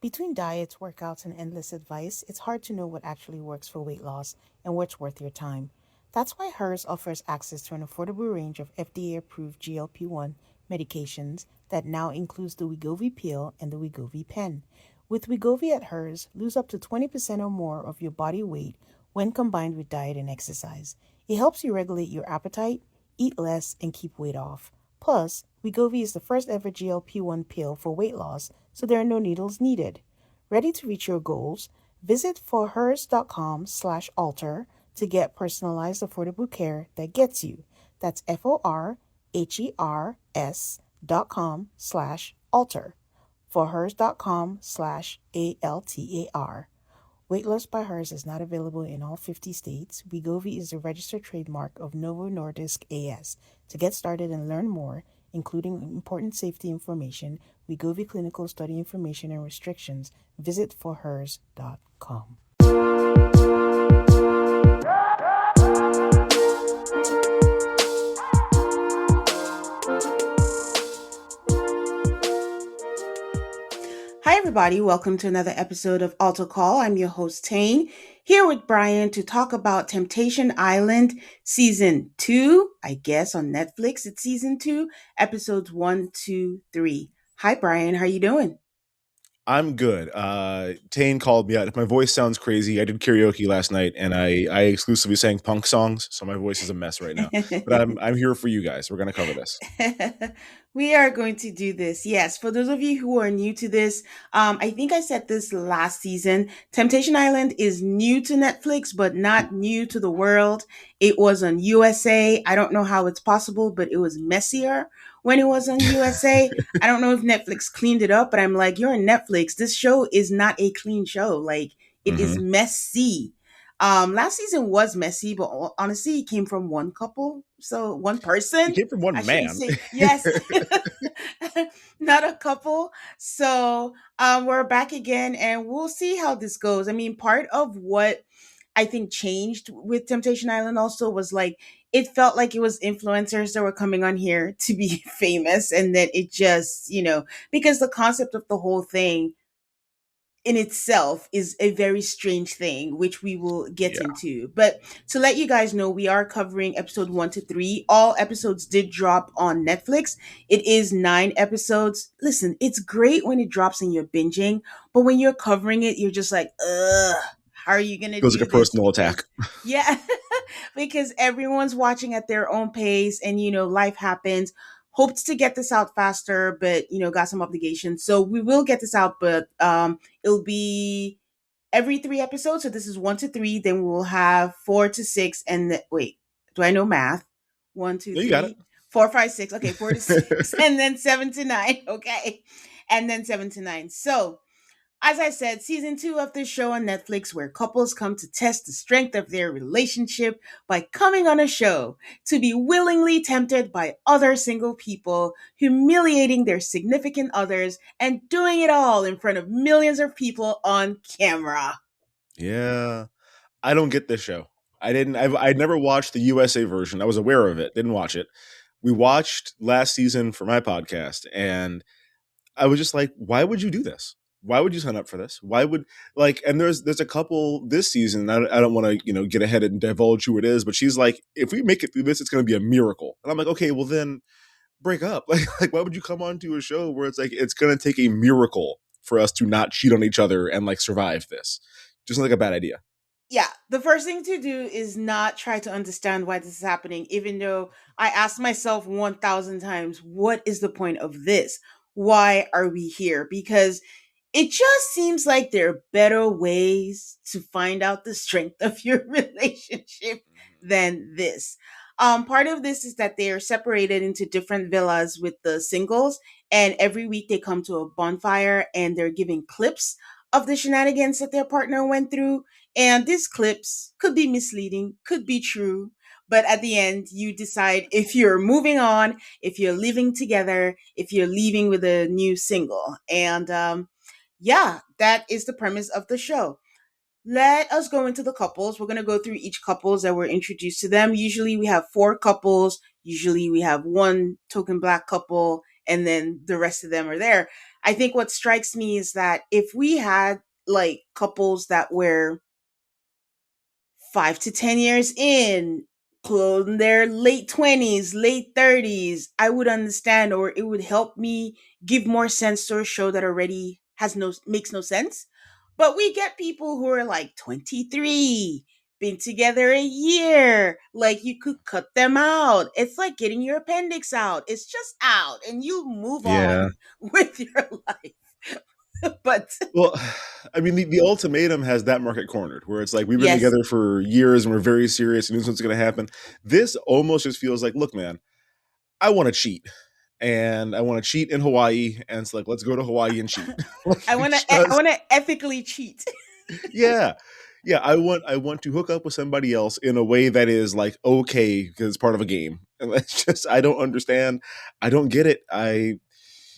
Between diets, workouts, and endless advice, it's hard to know what actually works for weight loss and what's worth your time. That's why Hers offers access to an affordable range of FDA approved GLP-1 medications that now includes the Wegovy pill and the Wegovy pen. With Wegovy at Hers, lose up to 20% or more of your body weight when combined with diet and exercise. It helps you regulate your appetite, eat less, and keep weight off. Plus, Wegovy is the first ever GLP-1 pill for weight loss, so there are no needles needed. Ready to reach your goals? Visit forhers.com/alter to get personalized affordable care that gets you. That's FORHERS.com/alter. Forhers.com/ALTAR. Weight Loss by Hers is not available in all 50 states. Wegovy is a registered trademark of Novo Nordisk AS. To get started and learn more, including important safety information, Wegovy clinical study information and restrictions, visit forhers.com. Hi, everybody. Welcome to another episode of Alto Call. I'm your host, Tane, here with Brian to talk about Temptation Island Season 2. I guess on Netflix, it's Season 2, Episodes 1, 2, 3. Hi, Brian. How you doing? I'm good. Tane called me out. If my voice sounds crazy, I did karaoke last night, and I exclusively sang punk songs, so my voice is a mess right now. But I'm here for you guys. We're gonna cover this. We are going to do this. Yes, for those of you who are new to this, I think I said this last season. Temptation Island is new to Netflix, but not new to the world. It was on USA. I don't know how it's possible, but it was messier when it was on USA. I don't know if Netflix cleaned it up, but I'm like, you're on Netflix. This show is not a clean show. Like, it is messy. Last season was messy, but honestly, it came from one couple. So one person. It came from I one shouldn't man. say yes, not a couple. So we're back again, and we'll see how this goes. I mean, part of what I think changed with Temptation Island also was like it felt like it was influencers that were coming on here to be famous, and that it just because the concept of the whole thing in itself is a very strange thing, which we will get Yeah. into. But to let you guys know, we are covering episode 1 to 3. All episodes did drop on Netflix. It is 9 episodes. Listen, it's great when it drops and you're binging, but when you're covering it, you're just like, ugh. How are you gonna Feels like do a this? personal attack. Yeah, because everyone's watching at their own pace, and life happens. Hoped to get this out faster, but got some obligations, so we will get this out. But it'll be every 3 episodes. So this is 1 to 3. Then we'll have 4 to 6, and wait, do I know math? One, two, Yeah, you got three, 4, 5, 6. Okay, 4 to 6, it. and then 7 to 9. Okay, and then 7 to 9. So as I said, season 2 of this show on Netflix, where couples come to test the strength of their relationship by coming on a show to be willingly tempted by other single people, humiliating their significant others, and doing it all in front of millions of people on camera. Yeah. I don't get this show. I'd never watched the USA version. I was aware of it, didn't watch it. We watched last season for my podcast, and I was just like, why would you do this? Why would you sign up for this? Why would and there's a couple this season. I don't want to get ahead and divulge who it is, but she's like, if we make it through this, it's going to be a miracle. And I'm like, okay, well then break up. Like why would you come on to a show where it's like it's going to take a miracle for us to not cheat on each other and like survive this? Just like a bad idea. Yeah, the first thing to do is not try to understand why this is happening, even though I asked myself 1,000 times, what is the point of this? Why are we here? Because it just seems like there are better ways to find out the strength of your relationship than this. Part of this is that they are separated into different villas with the singles, and every week they come to a bonfire and they're giving clips of the shenanigans that their partner went through. And these clips could be misleading, could be true, but at the end, you decide if you're moving on, if you're living together, if you're leaving with a new single. And yeah, that is the premise of the show. Let us go into the couples. We're going to go through each couples that we're introduced to them. Usually we have 4 couples. Usually we have one token black couple, and then the rest of them are there. I think what strikes me is that if we had like couples that were 5 to 10 years in, in their late 20s, late 30s, I would understand, or it would help me give more sense to a show that already has no makes no sense. But we get people who are like 23, been together a year. Like you could cut them out. It's like getting your appendix out. It's just out and you move Yeah. on with your life. But Well, I mean, the ultimatum has that market cornered, where it's like we've been yes, together for years and we're very serious and this is what's going to happen. This almost just feels like, look, man, I want to cheat, and I want to cheat in Hawaii, and it's like let's go to Hawaii and cheat. Like it's I just want to ethically cheat. yeah, yeah. I want to hook up with somebody else in a way that is like okay because it's part of a game, and it's just I don't understand. I don't get it.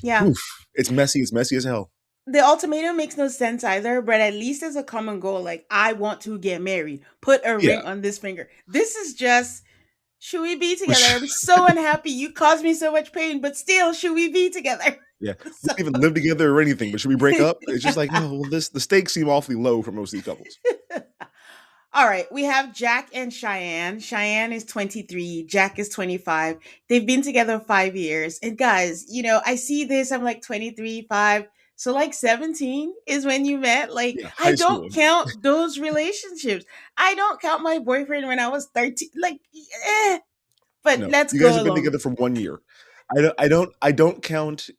Yeah. Oof, it's messy. It's messy as hell. The ultimatum makes no sense either, but at least there's a common goal. Like, I want to get married. Put a Yeah. ring on this finger. This is just, should we be together? I'm so unhappy. You caused me so much pain, but still, should we be together? Yeah, we So, don't even live together or anything, but should we break up? It's just like, no, well, this the stakes seem awfully low for most of these couples. all right, we have Jack and Cheyenne. Cheyenne is 23, Jack is 25. They've been together 5 years. And guys, I see this, I'm like 23, 5. So like 17 is when you met. Like, Yeah, I high don't school. count those relationships. I don't count my boyfriend when I was 13. Like, but No, let's you guys go have been along. together for 1 year. I don't count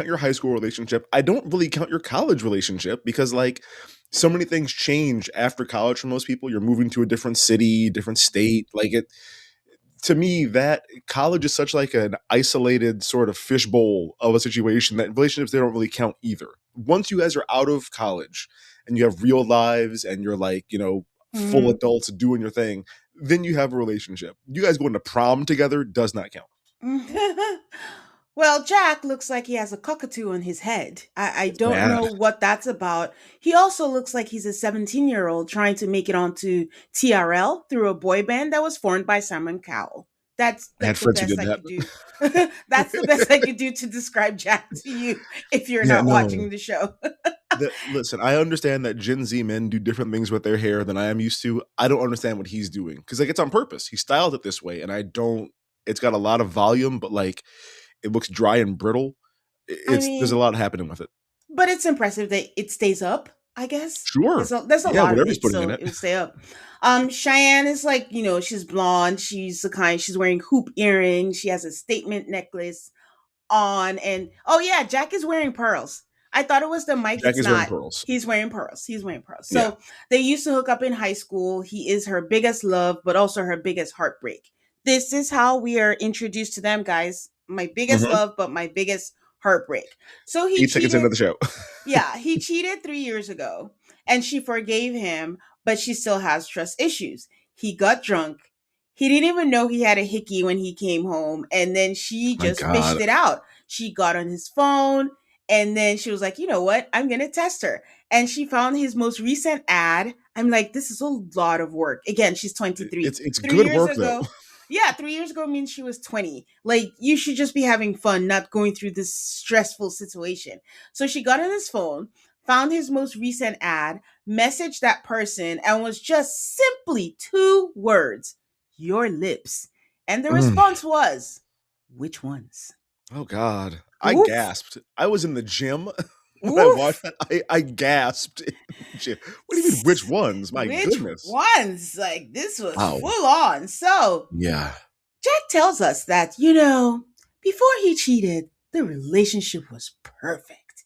your high school relationship. I don't really count your college relationship because like so many things change after college for most people. You're moving to a different city, different state. Like it to me, that college is such like an isolated sort of fishbowl of a situation that relationships they don't really count either. Once you guys are out of college and you have real lives and you're like, full Mhm. adults doing your thing, then you have a relationship. You guys going to prom together does not count. Well, Jack looks like he has a cockatoo on his head. I It's don't bad. know what that's about. He also looks like he's a 17-year-old trying to make it onto TRL through a boy band that was formed by Simon Cowell. That's I had like the friends who best did I that. could do. That's the best I could do to describe Jack to you if you're Yeah, not no. watching the show. Listen, I understand that Gen Z men do different things with their hair than I am used to. I don't understand what he's doing because like it's on purpose. He styled it this way, and I don't. It's got a lot of volume, but like it looks dry and brittle. I It's there's a mean, lot happening with it. but it's impressive that it stays up, I guess. Sure, There's a yeah, lot of whatever's it, putting in so it. it would stay up. Cheyenne is like, she's blonde, she's the kind, she's wearing hoop earrings, she has a statement necklace on, and oh yeah, Jack is wearing pearls. I thought it was the mic, Jack it's is wearing not. pearls. He's wearing pearls. He's wearing pearls. Yeah. So they used to hook up in high school. He is her biggest love, but also her biggest heartbreak. This is how we are introduced to them, guys. My biggest Hmm. love, but my biggest heartbreak. So he 8 seconds cheated. into the show. Yeah, he cheated 3 years ago and she forgave him, but she still has trust issues. He got drunk. He didn't even know he had a hickey when he came home. And then she My just God. fished it out. She got on his phone and then she was like, you know what? I'm going to test her. And she found his most recent ad. I'm like, this is a lot of work. Again, she's 23. It's Three good years work though. ago, yeah, 3 years ago means she was 20. Like, you should just be having fun, not going through this stressful situation. So she got on his phone, found his most recent ad, messaged that person, and was just simply 2 words: your lips. And the Mm. response was, which ones? Oh God. I Oof, gasped. I was in the gym when I watched oof. that. I gasped in the gym. What do you mean which ones? My Which goodness. ones? Like, this was Wow. full on. So Yeah. Jack tells us that, before he cheated, the relationship was perfect.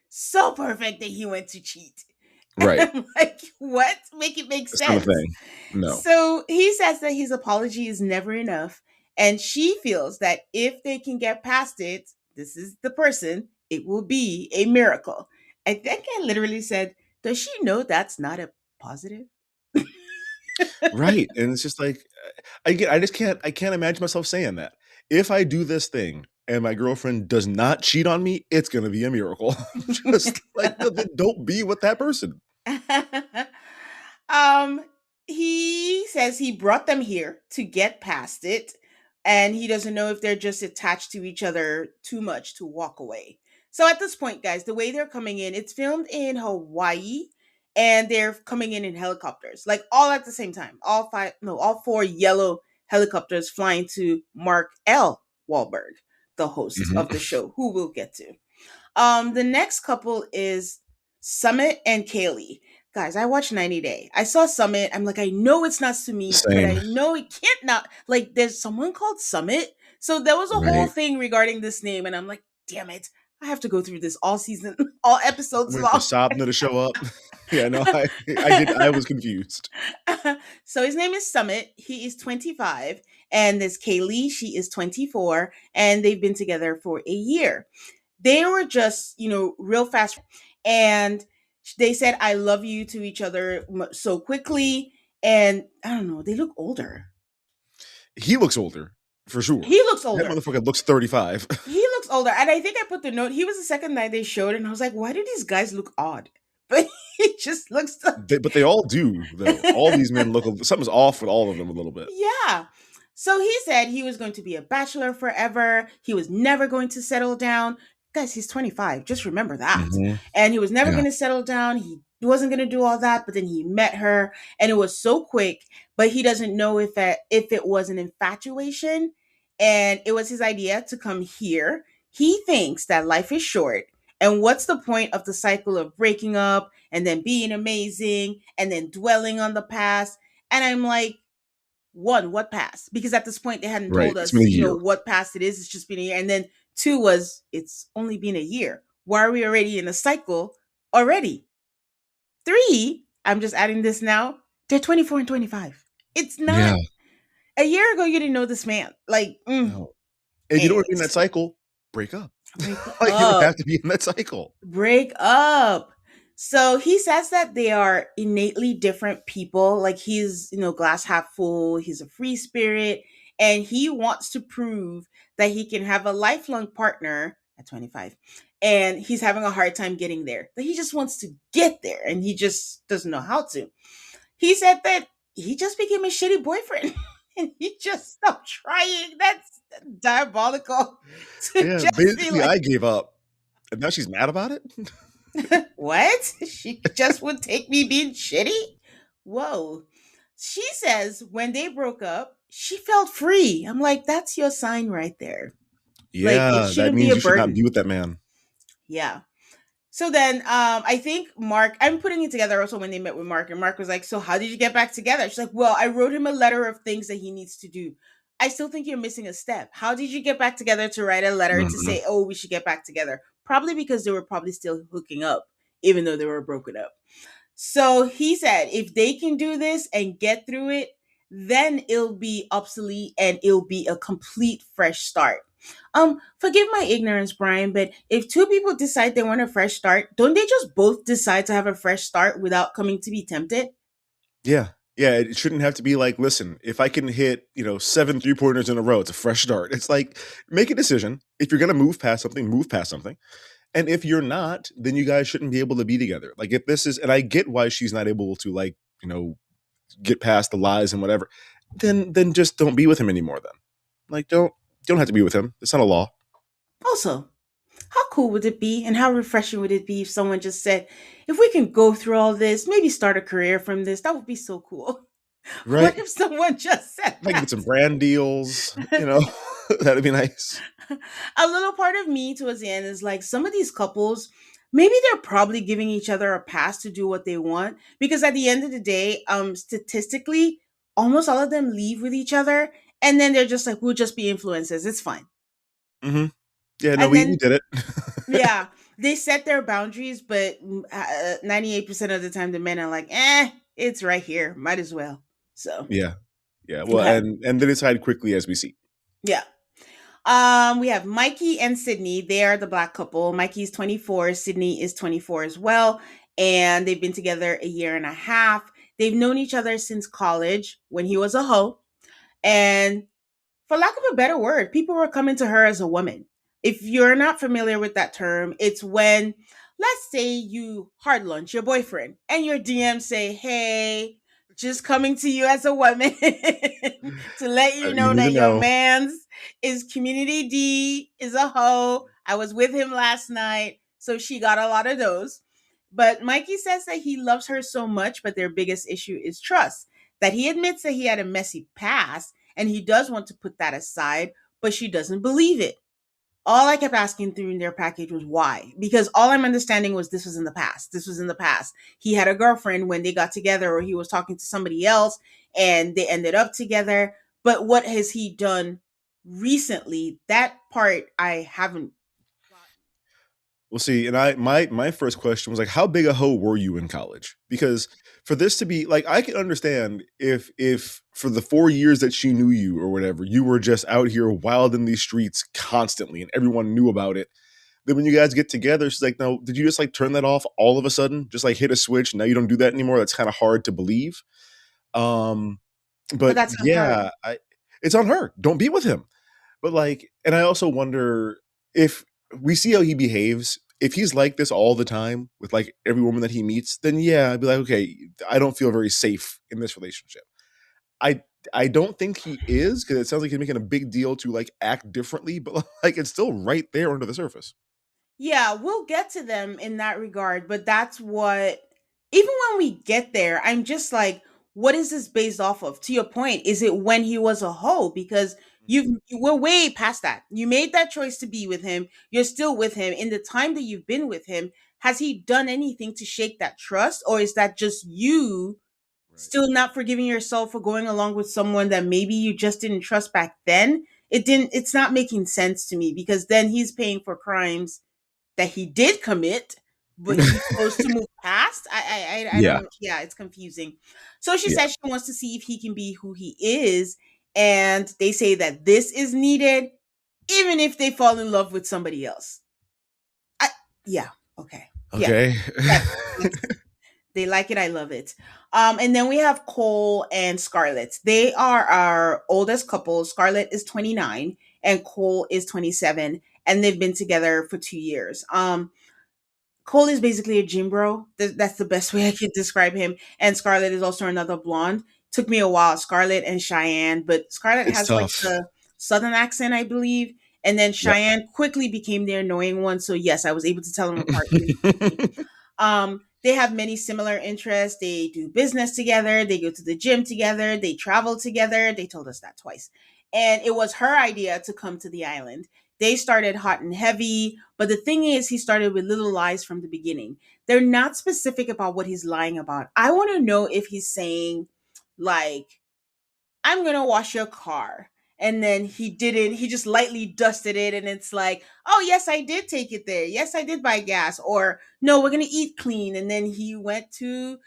So perfect that he went to cheat. And Right. I'm like, what? Make it make That's not a sense. thing. No. So he says that his apology is never enough. And she feels that if they can get past it, this is the person, it will be a miracle. I think I literally said, does she know that's not a positive? Right. And it's just like I just can't imagine myself saying that. If I do this thing and my girlfriend does not cheat on me, it's gonna be a miracle. Just like no, then don't be with that person. um, he says he brought them here to get past it, and he doesn't know if they're just attached to each other too much to walk away. So at this point, guys, the way they're coming in, it's filmed in Hawaii, and they're coming in helicopters, like all at the same time. All five, no, all four yellow helicopters flying to Mark L. Wahlberg, the host of the Hmm. show, who we'll get to. The next couple is Summit and Kaylee. Guys, I watched 90 Day. I saw Summit. I'm like, I know it's not Sumit, but Same. I know it can't not. Like, there's someone called Summit. So there was a whole Right. thing regarding this name, and I'm like, damn it. I have to go through this all season, all episodes Wait for long. Sabna to show up. Yeah, no, I was confused. So his name is Summit. He is 25. And there's Kaylee. She is 24. And they've been together for a year. They were just, real fast. And they said, I love you to each other so quickly. And I don't know, they look older. He looks older, for sure. He looks That older. motherfucker looks 35. He looks older. And I think I put the note, he was the second night they showed. And I was like, why do these guys look odd? But he just looks But they all do, though. All these men look, something's off with all of them a little bit. Yeah. So he said he was going to be a bachelor forever. He was never going to settle down. Guys, he's 25. Just remember that. Hmm. And he was never Yeah. going to settle down. He wasn't going to do all that, but then he met her and it was so quick, but he doesn't know if it was an infatuation and it was his idea to come here. He thinks that life is short. And what's the point of the cycle of breaking up and then being amazing and then dwelling on the past? And I'm like, one, what past? Because at this point they hadn't Right. told It's been a us, year. what past it is. It's just been a year. And then two was it's only been a year. Why are we already in a cycle already? Three, I'm just adding this now. They're 24 and 25. It's not Yeah. a year ago you didn't know this man. Like, No. And you don't want to be in that anyways. cycle, break up. Break Like, you don't up. have to be in that cycle. Break up. So he says that they are innately different people. Like he's, glass half full, he's a free spirit, and he wants to prove that he can have a lifelong partner at 25. And he's having a hard time getting there. That he just wants to get there and he just doesn't know how to. He said that he just became a shitty boyfriend and he just stopped trying. That's diabolical to Yeah. just be Basically, I like, gave up. And now she's mad about it? what? She just would take me being shitty? Whoa. She says when they broke up, she felt free. I'm like, that's your sign right there. Like, it Yeah. That shouldn't be means a you should not burden. be with that man. Yeah. So then I think Mark, I'm putting it together also when they met with Mark, and Mark was like, so how did you get back together? She's like, well, I wrote him a letter of things that he needs to do. I still think you're missing a step. How did you get back together to write a letter to Hmm. say, oh, we should get back together? Probably because they were probably still hooking up, even though they were broken up. So he said, if they can do this and get through it, then it'll be obsolete and it'll be a complete fresh start. Forgive my ignorance, Brian, but if two people decide they want a fresh start, don't they just both decide to have a fresh start without coming to be tempted? Yeah. Yeah. It shouldn't have to be like, listen, if I can hit, 7 3-pointers in a row, it's a fresh start. It's like, make a decision. If you're going to move past something, move past something. And if you're not, then you guys shouldn't be able to be together. Like, if this is, and I get why she's not able to, like, get past the lies and whatever, then just don't be with him anymore then. Like, you don't have to be with him. It's not a law. Also, how cool would it be and how refreshing would it be if someone just said, if we can go through all this, maybe start a career from this? That would be so cool. What Right? if someone just said Like, get that? some brand deals, that'd be nice. A little part of me towards the end is like some of these couples, maybe they're probably giving each other a pass to do what they want because at the end of the day, statistically, almost all of them leave with each other and then they're just like, we'll just be influencers. It's fine. Hmm. Yeah, no, And we then, did it. yeah, they set their boundaries, but 98% of the time, the men are like, it's right here. Might as well. So, Yeah. Yeah. Well, yeah. and they decide quickly as we see. Yeah. We have Mikey and Sydney. They are the black couple. Mikey's 24, Sydney is 24 as well, and they've been together a year and a half. They've known each other since college when he was a hoe, and for lack of a better word, people were coming to her as a woman. If you're not familiar with that term, it's when, let's say, you hard lunch your boyfriend and your DM say, hey, just coming to you as a woman to let you You know need to that your know. man's is community D, is a hoe. I was with him last night. So she got a lot of those. But Mikey says that he loves her so much, but their biggest issue is trust. That he admits that he had a messy past and he does want to put that aside, but she doesn't believe it. All I kept asking through in their package was why. Because all I'm understanding was this was in the past. This was in the past. He had a girlfriend when they got together, or he was talking to somebody else and they ended up together. But what has he done recently? That part I haven't gotten. Well, see, and my first question was like, how big a hoe were you in college? Because for this to be like, I can understand if for the 4 years that she knew you or whatever, you were just out here wild in these streets constantly, and everyone knew about it. Then when you guys get together, she's like, "No, did you just like turn that off all of a sudden? Just like hit a switch? Now you don't do that anymore." That's kind of hard to believe. Um, But but that's on her. yeah, it's on her. Don't be with him. But like, and I also wonder if we see how he behaves. If he's like this all the time with like every woman that he meets, then yeah, I'd be like, okay, I don't feel very safe in this relationship. I I don't think he is because it sounds like he's making a big deal to like act differently, but like it's still right there under the surface. Yeah, we'll get to them in that regard, but that's what, even when we get there, I'm just like, what is this based off of? To your point, is it when he was a hoe? Because we're way past that. You made that choice to be with him. You're still with him. In the time that you've been with him, has he done anything to shake that trust? Or is that just you Right. still not forgiving yourself for going along with someone that maybe you just didn't trust back then? It's not making sense to me because then he's paying for crimes that he did commit, but he chose to move past. I Yeah, don't. Yeah, it's confusing. So she yeah. says she wants to see if he can be who he is, and they say that this is needed, even if they fall in love with somebody else. I, yeah. Okay. Yeah. Okay. That's they like it. I love it. And then we have Cole and Scarlett. They are our oldest couple. Scarlett is 29 and Cole is 27, and they've been together for 2 years. Cole is basically a gym bro. That's the best way I could describe him. And Scarlett is also another blonde. Took me a while, Scarlett and Cheyenne, but Scarlett It's has like tough. the southern accent, I believe. And then Yep. Cheyenne quickly became the annoying one. So yes, I was able to tell them apart really quickly. They have many similar interests. They do business together. They go to the gym together. They travel together. They told us that twice. And it was her idea to come to the island. They started hot and heavy, but the thing is, he started with little lies from the beginning. They're not specific about what he's lying about. I want to know if he's saying, like, I'm gonna wash your car. And then he didn't, he just lightly dusted it. And it's like, oh, yes, I did take it there. Yes, I did buy gas. Or, no, we're gonna eat clean. And then he went to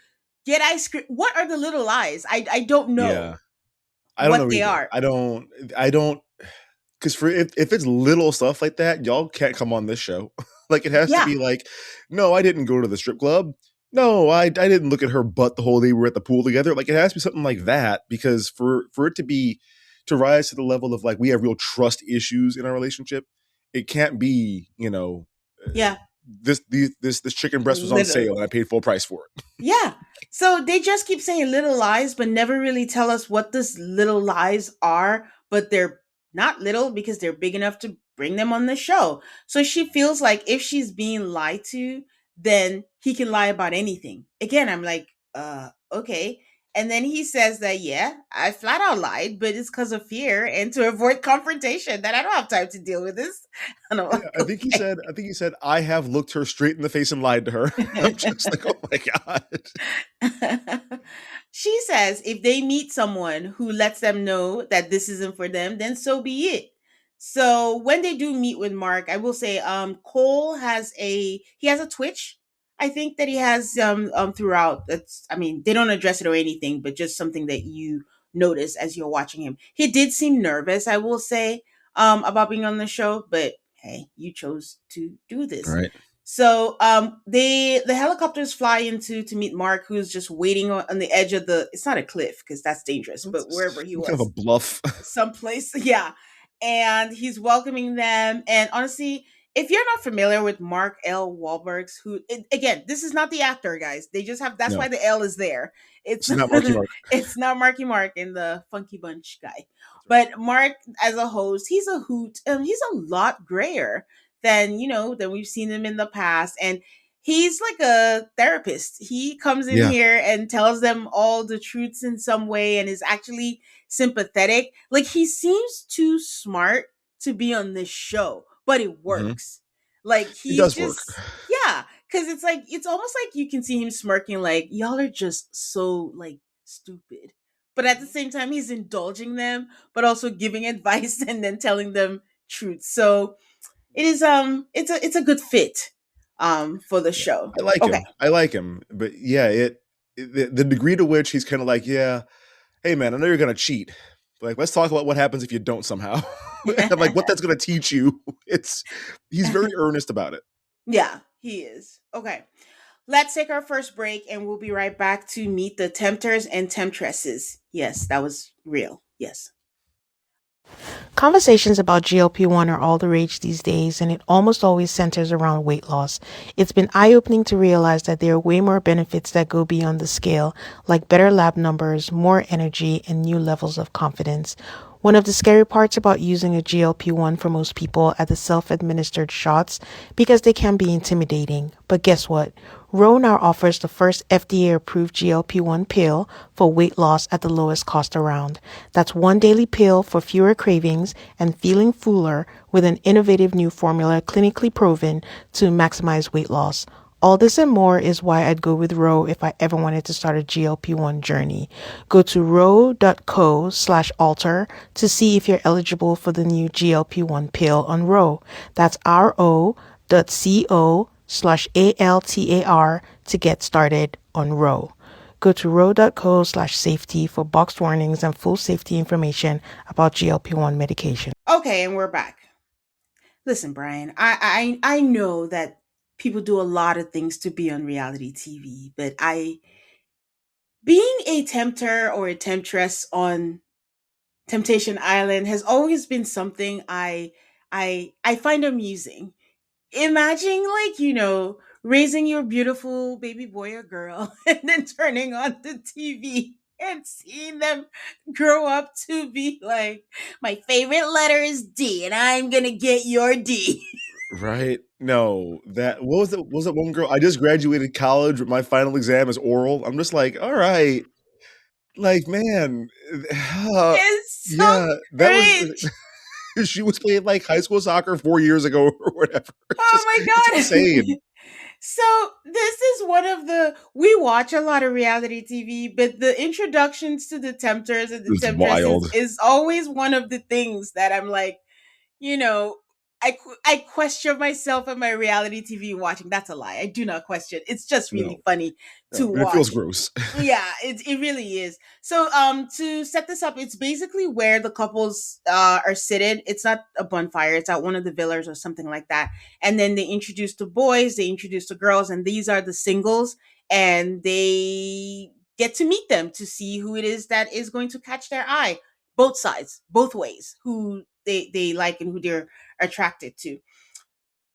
get ice cream. What are the little lies? I don't know Yeah. I don't what know they either. are. I don't because for if it's little stuff like that, y'all can't come on this show. Like it has to Yeah. be like, no, I didn't go to the strip club. No, I didn't look at her butt the whole day we were at the pool together. Like it has to be something like that because for it to be to rise to the level of like we have real trust issues in our relationship, it can't be uh, Yeah. this chicken breast was on Little. sale and I paid full price for it. Yeah. So they just keep saying little lies, but never really tell us what these little lies are. But they're not little because they're big enough to bring them on the show. So she feels like if she's being lied to, then he can lie about anything. Again, I'm like, okay. And then he says that, yeah, I flat out lied, but it's because of fear and to avoid confrontation, that I don't have time to deal with this. And I'm Yeah, like, okay. I think he said, I have looked her straight in the face and lied to her. I'm just like, oh my God. She says if they meet someone who lets them know that this isn't for them, then so be it. So when they do meet with Mark, I will say Cole has a Twitch. I think that he has throughout. That's, I mean, they don't address it or anything, but just something that you notice as you're watching him. He did seem nervous, I will say, about being on the show, but hey, you chose to do All this. right. So the helicopters fly into to meet Mark, who's just waiting on the edge of the. It's not a cliff because that's dangerous, but wherever he Some kind of a was, bluff. someplace, yeah. And he's welcoming them. And honestly, if you're not familiar with Mark L. Wahlberg's, again, this is not the actor, guys. They just have that's No, why the L is there. It's this is not Marky Mark. it's not Marky Mark and the Funky Bunch guy, That's right. but Mark as a host, he's a hoot. He's a lot grayer than than we've seen him in the past. And he's like a therapist. He comes in Yeah. here and tells them all the truths in some way and is actually sympathetic. Like, he seems too smart to be on this show, but it Hmm. works. Like, It he's does work. just, yeah, because it's like, it's almost like you can see him smirking, like, y'all are just so, like, stupid. But at the same time, he's indulging them, but also giving advice and then telling them truth. So it is, it's a good fit for the Yeah, show. I like Okay. him. I like him, but yeah, the degree to which he's kind of like, yeah, hey man, I know you're gonna cheat. But like, let's talk about what happens if you don't somehow. I'm like, what that's gonna teach you. It's he's very earnest about it. Yeah, he is. Okay. Let's take our first break and we'll be right back to meet the tempters and temptresses. Yes, that was real. Yes. Conversations about GLP-1 are all the rage these days, and it almost always centers around weight loss. It's been eye-opening to realize that there are way more benefits that go beyond the scale, like better lab numbers, more energy, and new levels of confidence. One of the scary parts about using a GLP-1 for most people are the self-administered shots because they can be intimidating. But guess what? Ro now offers the first FDA-approved GLP-1 pill for weight loss at the lowest cost around. That's one daily pill for fewer cravings and feeling fuller with an innovative new formula clinically proven to maximize weight loss. All this and more is why I'd go with Ro if I ever wanted to start a GLP-1 journey. Go to ro.co/alter to see if you're eligible for the new GLP-1 pill on Ro. That's ro.co/altar to get started on Ro. Go to ro.co/safety for boxed warnings and full safety information about GLP-1 medication. Okay, and we're back. Listen, Brian, I know that people do a lot of things to be on reality TV, but I being a tempter or a temptress on Temptation Island has always been something I find amusing. Imagine, like, raising your beautiful baby boy or girl and then turning on the TV and seeing them grow up to be like, my favorite letter is D and I'm gonna get your D. Right? No, that what was it? Was it one girl? I just graduated college. My final exam is oral. I'm just like, all right, like man, It's so yeah, that was cringe. she was playing like high school soccer 4 years ago or whatever. It's Oh just it's my god. insane. So this is one of the we watch a lot of reality TV, but the introductions to the tempters and the It's temptresses wild. is always one of the things that I'm like, you know, I question myself and my reality TV watching. That's a lie. I do not question. It's just really No, funny to no, but it feels watch. gross. Yeah, it really is. So to set this up, it's basically where the couples are seated. It's not a bonfire, it's at one of the villas or something like that. And then they introduce the boys, they introduce the girls, and these are the singles, and they get to meet them to see who it is that is going to catch their eye. Both sides, both ways, who they like and who they're attracted to.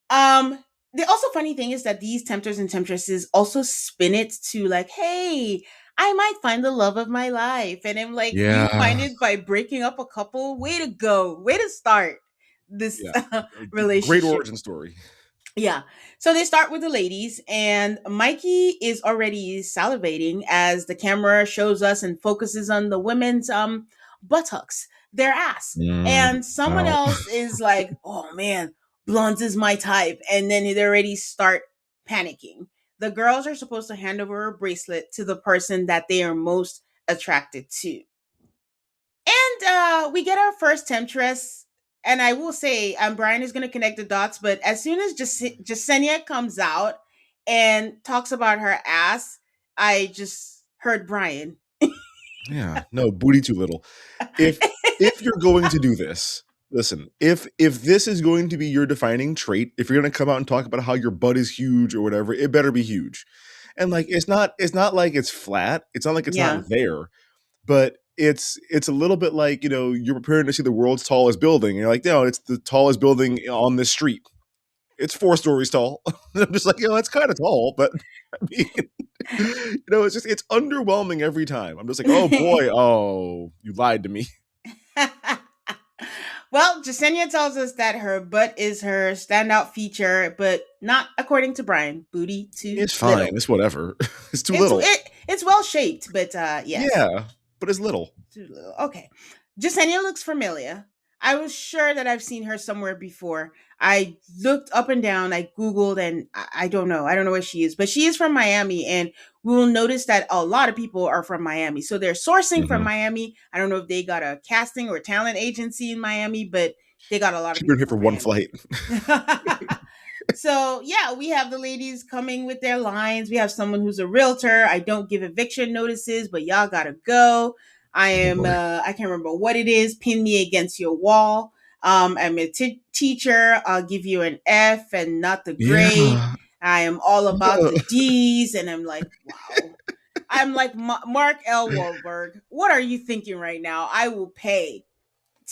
Um, the also funny thing is that these tempters and temptresses also spin it to like, hey, I might find the love of my life. And I'm like, you find Yeah, it by breaking up a couple? Way to go. Way to start this yeah, great relationship. origin story. Yeah. So they start with the ladies, and Mikey is already salivating as the camera shows us and focuses on the women's buttocks, their ass. And someone Wow. else is like, "Oh man, blondes is my type," and then they already start panicking. The girls are supposed to hand over a bracelet to the person that they are most attracted to. And we get our first temptress. And I will say, Brian is going to connect the dots, but as soon as Jasenia comes out and talks about her ass, I just heard Brian. Yeah, no, booty too little. If you're going to do this, listen, if this is going to be your defining trait, if you're gonna come out and talk about how your butt is huge or whatever, it better be huge. And like it's not like it's flat. It's not like it's not Yeah. there, but it's a little bit like, you're preparing to see the world's tallest building. And you're like, no, it's the tallest building on this street. It's 4 stories tall. I'm just like, that's kind of tall, but I mean, it's underwhelming every time. I'm just like, oh boy, oh, you lied to me. Well, Jasenia tells us that her butt is her standout feature, but not according to Brian. Booty too It's fine. little. It's whatever. It's too It's little. it's well shaped, but yes. Yeah, but it's little. Too little. Okay. Jasenia looks familiar. I was sure that I've seen her somewhere before. I looked up and down, I Googled, and I don't know. I don't know where she is, but she is from Miami, and we will notice that a lot of people are from Miami. So they're sourcing from Hmm. Miami. I don't know if they got a casting or talent agency in Miami, but they got a lot of She's been people here for from one Miami. flight. So yeah, we have the ladies coming with their lines. We have someone who's a realtor. I don't give eviction notices, but y'all gotta go. I Oh am boy. I can't remember what it is. Pin me against your wall. I'm a teacher. I'll give you an F and not the grade. Yeah. I am all about Yeah. the D's, and I'm like, wow. I'm like Mark L. Wahlberg. What are you thinking right now? I will pay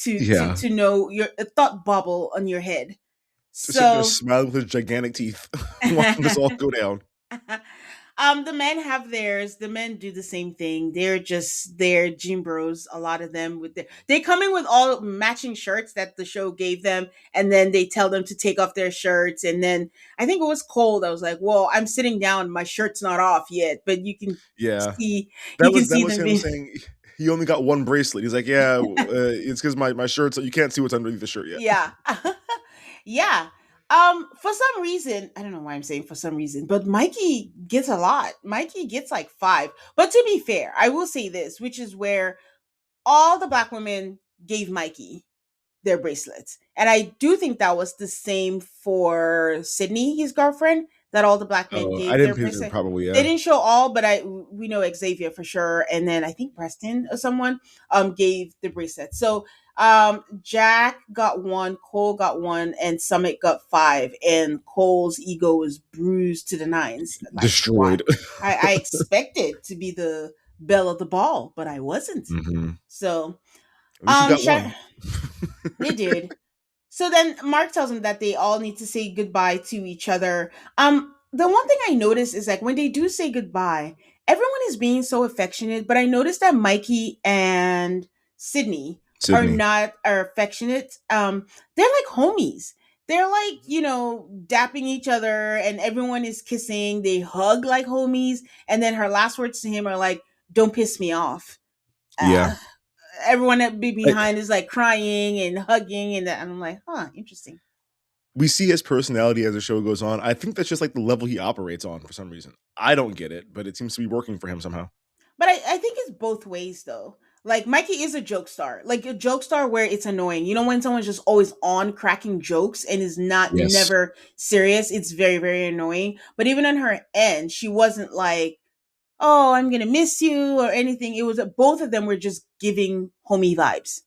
Yeah. to know your a thought bubble on your head. Just sitting there So smiling with his gigantic teeth, watching this all go down. the men have theirs. The men do the same thing. They're gym bros. A lot of them they come in with all matching shirts that the show gave them, and then they tell them to take off their shirts. And then I think it was cold. I was like, "Well, I'm sitting down. My shirt's not off yet," but Yeah. see you That can was that see was them him being saying he only got one bracelet. He's like, yeah, it's because my shirt, so you can't see what's underneath the shirt yet. yeah. Yeah. For some reason, I don't know why I'm saying for some reason, but Mikey gets a lot. Mikey gets like five. But to be fair, I will say this, which is where all the black women gave Mikey their bracelets. And I do think that was the same for Sydney, his girlfriend, that all the black men Oh, I gave didn't their pay attention. bracelet. Probably, They yeah. didn't show all, but I we know Xavier for sure, and then I think Preston or someone gave the bracelet. So Jack got one, Cole got one, and Summit got five, and Cole's ego was bruised to the nines. Like what? Destroyed. I expected to be the belle of the ball, but I wasn't. Hmm. So At least you got Sha- one. they did. So then Mark tells them that they all need to say goodbye to each other. The one thing I notice is like when they do say goodbye, everyone is being so affectionate, but I noticed that Mikey and Sydney Sydney. are affectionate. They're like homies. They're like, dapping each other and everyone is kissing. They hug like homies. And then her last words to him are like, don't piss me off. Yeah. Uh, Everyone that be I, behind is like crying and hugging, and I'm like, huh, interesting. we see his personality as the show goes on. I think that's just like the level he operates on for some reason. I don't get it, but it seems to be working for him somehow. But I think it's both ways though. Like Mikey is a joke star, like a joke star where it's annoying. You know, when someone's just always on cracking jokes and is not Yes. never serious, it's very very annoying. But even on her end, she wasn't like, "Oh, I'm gonna miss you" or anything. It was that both of them were just giving homie vibes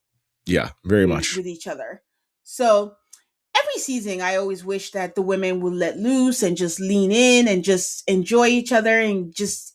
Yeah, very much. with each other. So every season I always wish that the women would let loose and just lean in and just enjoy each other and just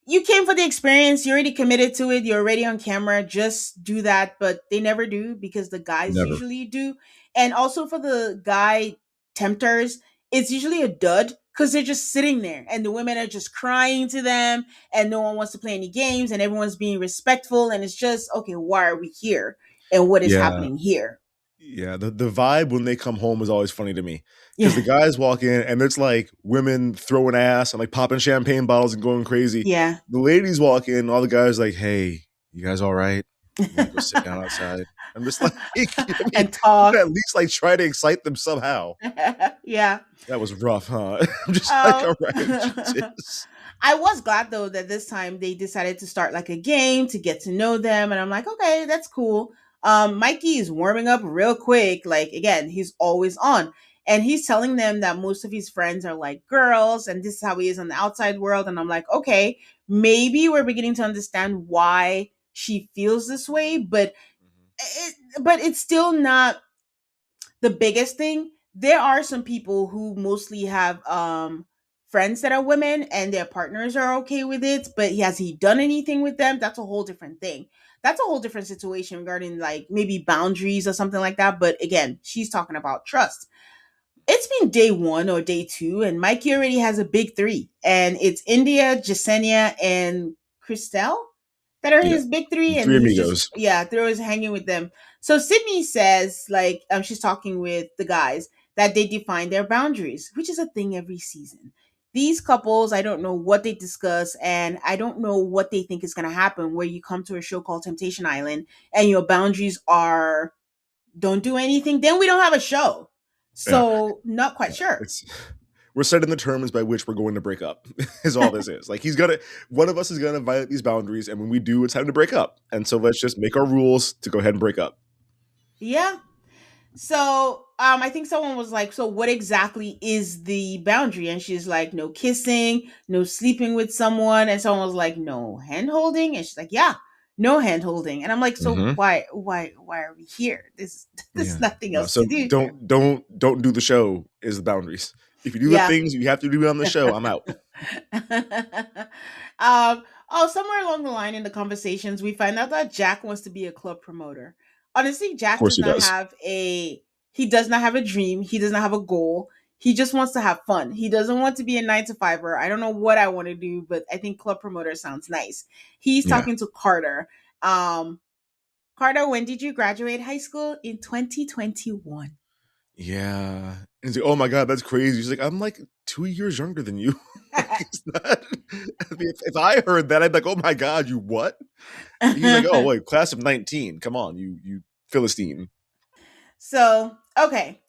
you came for the experience, you're already committed to it, you're already on camera, just do that. But they never do because the guys Never. usually do. And also for the guy tempters, it's usually a dud because they're just sitting there and the women are just crying to them and no one wants to play any games and everyone's being respectful and it's just okay, why are we here and what is Yeah. happening here? Yeah, the vibe when they come home is always funny to me because Yeah. the guys walk in and it's like women throwing ass and like popping champagne bottles and going crazy. Yeah. The ladies walk in, all the guys like, "Hey, you guys all right? You want to go sit down outside?" I'm just like, I mean, And you could talk. at least like try to excite them somehow. Yeah. That was rough, huh? I'm just like, Um, all right, Jesus. I was glad though that this time they decided to start like a game to get to know them, and I'm like, okay, that's cool. Mikey is warming up real quick. Like again, he's always on, and he's telling them that most of his friends are like girls, and this is how he is on the outside world. And I'm like, okay, maybe we're beginning to understand why she feels this way, but it's still not the biggest thing. There are some people who mostly have friends that are women and their partners are okay with it, but has he done anything with them? That's a whole different thing. That's a whole different situation regarding like maybe boundaries or something like that. But again, she's talking about trust. It's been day one or day two, and Mikey already has a big three, and it's India, Jasenia, and Christelle that are Yeah. his big three, and Three he's just, amigos. yeah, they're always hanging with them. So Sydney says, like, she's talking with the guys, that they define their boundaries, which is a thing every season. These couples, I don't know what they discuss, and I don't know what they think is going to happen. Where you come to a show called Temptation Island, and your boundaries are don't do anything, then we don't have a show. Yeah. So not quite sure. It's we're setting the terms by which we're going to break up. Is all this is. Like he's gonna one of us is gonna violate these boundaries, and when we do, it's time to break up. And so let's just make our rules to go ahead and break up. Yeah. So I think someone was like, so what exactly is the boundary? And she's like, no kissing, no sleeping with someone. And someone was like, no hand holding. And she's like, yeah, no hand holding. And I'm like, so Hmm. why are we here? There's Yeah. nothing No, else to so do here. don't do the show is the boundaries. If you do the Yeah. things you have to do on the show, I'm out. Of Somewhere along the line in the conversations, we find out that Jack wants to be a club promoter. Honestly, Jack course does he not does. have a he does not have a dream. He does not have a goal. He just wants to have fun. He doesn't want to be a 9 to 5er. I don't know what I want to do, but I think club promoter sounds nice. He's Yeah. talking to Carter. Um, Carter, when did you graduate high school? In 2021. Yeah. And he's like, oh my god, that's crazy. She's like, I'm like 2 years younger than you. Like it's not. I mean, if I heard that, I'd be like, oh my god, you what? He's like, oh wait, class of 19. Come on, you Philistine. So, okay.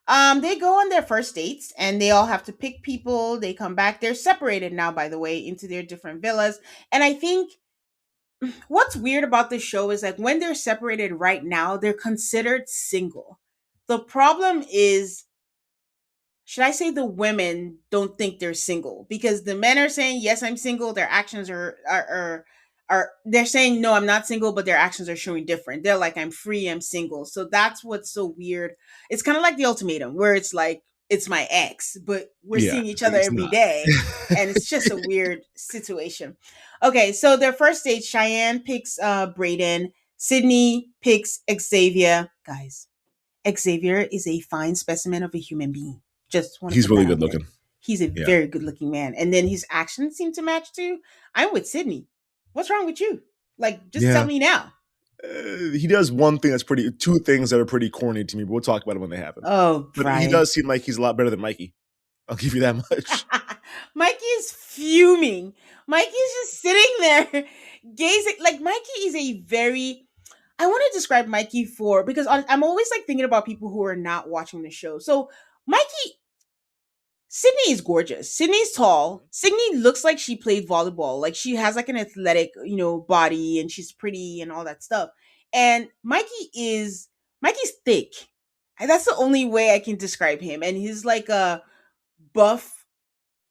They go on their first dates and they all have to pick people. They come back. They're separated now, by the way, into their different villas. And I think what's weird about this show is like when they're separated right now, they're considered single. The problem is, should I say the women don't think they're single because the men are saying yes, I'm single. Their actions are they're saying no, I'm not single, but their actions are showing different. They're like I'm free, I'm single. So that's what's so weird. It's kind of like the ultimatum where it's like it's my ex, but we're Yeah, seeing each other it's every not. day, and it's just a weird situation. Okay, so their first date, Cheyenne picks Brayden, Sydney picks Xavier. Guys, Xavier is a fine specimen of a human being. Just want to He's put really that good out there. looking. He's a Yeah. very good looking man. And then his actions seem to match too. I'm with Sydney. What's wrong with you? Like, just tell Yeah. me now. He does one thing that's pretty, two things that are pretty corny to me, but we'll talk about it when they happen. Oh, But he Brian. does seem like he's a lot better than Mikey. I'll give you that much. Mikey is fuming. Mikey is just sitting there gazing. Like, Mikey is a very. I want to describe Mikey for because I'm always like thinking about people who are not watching the show. So Mikey Sydney is gorgeous. Sydney's tall. Sydney looks like she played volleyball. Like she has like an athletic, body and she's pretty and all that stuff. And Mikey's thick. And that's the only way I can describe him. And he's like a buff,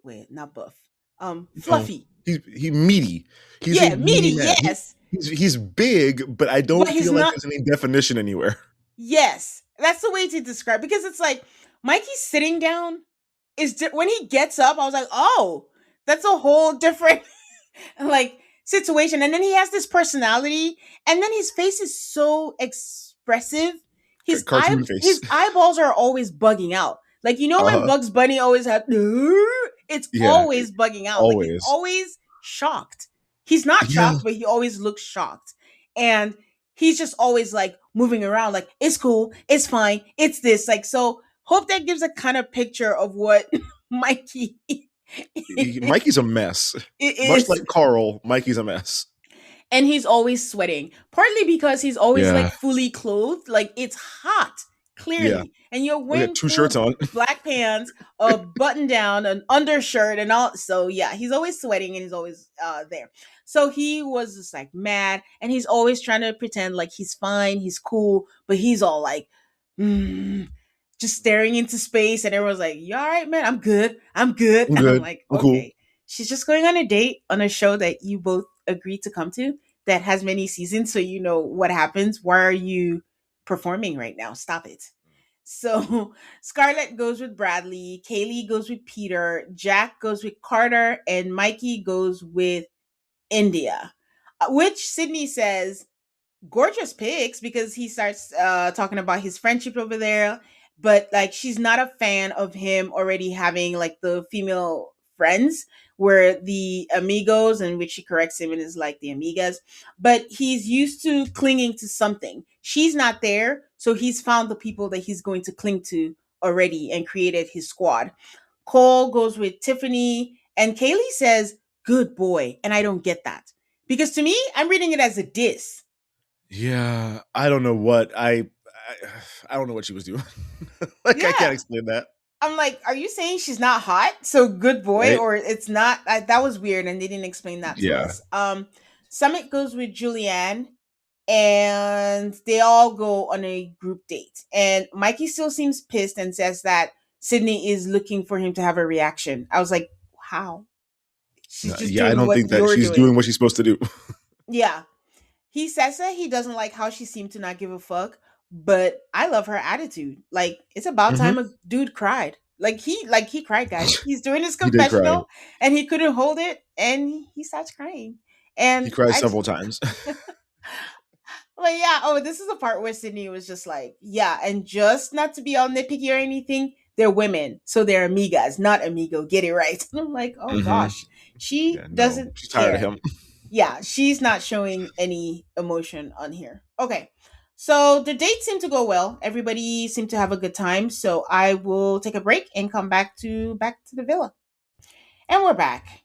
wait, not buff. No, Fluffy. he meaty. He's a Yeah, meaty, meaty man. yes. He's big, but I But don't he's feel like not. there's any definition anywhere. Yes. That's the way to describe because it's like Mikey's sitting down when he gets up, I was like, "Oh, that's a whole different like situation." And then he has this personality, and then his face is so expressive. Cartoon face. His eyeballs are always bugging out. Like when Uh Bugs Bunny always had it's yeah, always bugging out. Like he's always. always shocked. He's not Yeah, shocked, but he always looks shocked. And he's just always like moving around like it's cool, it's fine, it's this. Like so hope that gives a kind of picture of what Mikey Mikey's a mess. Much is. like Carl, Mikey's a mess. And he's always sweating. Partly because he's always like Yeah, fully clothed, like it's hot, yeah. clearly. And you're We got wearing two shirts full on. black pants, a button down, an undershirt, and all. So yeah, he's always sweating and he's always there. So he was just like mad, and he's always trying to pretend like he's fine, he's cool, but he's all like, mm, just staring into space, and everyone's like, "You all right, man? I'm good. I'm good." I'm And I'm good. like, I'm cool. "Okay." She's just going on a date on a show that you both agreed to come to that has many seasons, so you know what happens. Why are you performing right now? Stop it. So Scarlett goes with Bradley, Kaylee goes with Peter, Jack goes with Carter, and Mikey goes with India. Which Sydney says gorgeous pics because he starts talking about his friendship over there, but like she's not a fan of him already having like the female friends, where the amigos, in which she corrects him and is like the amigas, but he's used to clinging to something. She's not there, so he's found the people that he's going to cling to already and created his squad. Cole goes with Tiffany, and Kaylee says, "Good boy," and I don't get that because to me, I'm reading it as a diss. Yeah, I don't know what I don't know what she was doing. Like I can't Yeah, explain that, I'm like, are you saying she's not hot? So good boy, right? or it's not? That was weird, and they didn't explain that to Yeah, us. Summit goes with Julianne, and they all go on a group date. And Mikey still seems pissed and says that Sydney is looking for him to have a reaction. I was like, how? She's just yeah. I doing don't what think that you're she's doing. doing what she's supposed to do. Yeah. He says that he doesn't like how she seemed to not give a fuck, but I love her attitude. Like it's about Hmm. time a dude cried. Like he cried, guys. He's doing his He did cry. confessional and he couldn't hold it and he starts crying. He And cried I several times. But yeah, oh, this is the part where Sydney was just like, yeah, and just not to be all nitpicky or anything, they're women, so they're amigas, not amigo. Get it right. And I'm like, oh Hmm. gosh, she Yeah, no, doesn't she's tired of care. him. Yeah, she's not showing any emotion on here. Okay. So the dates seem to go well. Everybody seemed to have a good time. So I will take a break and come back to the villa. And we're back.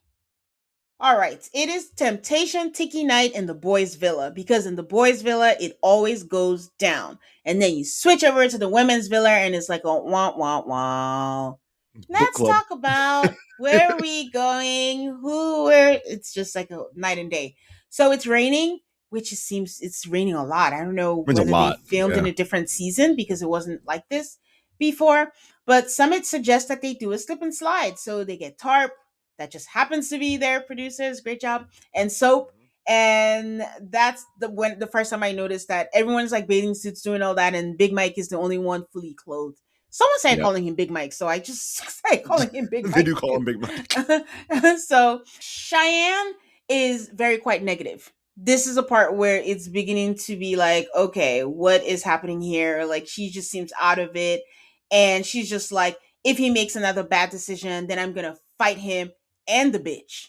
All right. It is temptation tiki night in the boys' villa because in the boys' villa it always goes down. And then you switch over to the women's villa and it's like a wah wah wah. Book Let's club. talk about where are we going, who where it's just like a night and day. So it's raining, which it seems it's raining a lot. I don't know Means a whether they lot. filmed in Yeah. a different season because it wasn't like this before. But Summit suggests that they do a slip and slide. So they get tarp that just happens to be their producers. Great job. And soap. And that's the first time I noticed that everyone's like bathing suits doing all that, and Big Mike is the only one fully clothed. Someone started Yeah. calling him Big Mike, so I just started calling him Big They do Mike call too. him Big Mike. So Cheyenne is very quite negative. This is a part where it's beginning to be like, okay, what is happening here? Like she just seems out of it, and she's just like, if he makes another bad decision, then I'm gonna fight him and the bitch.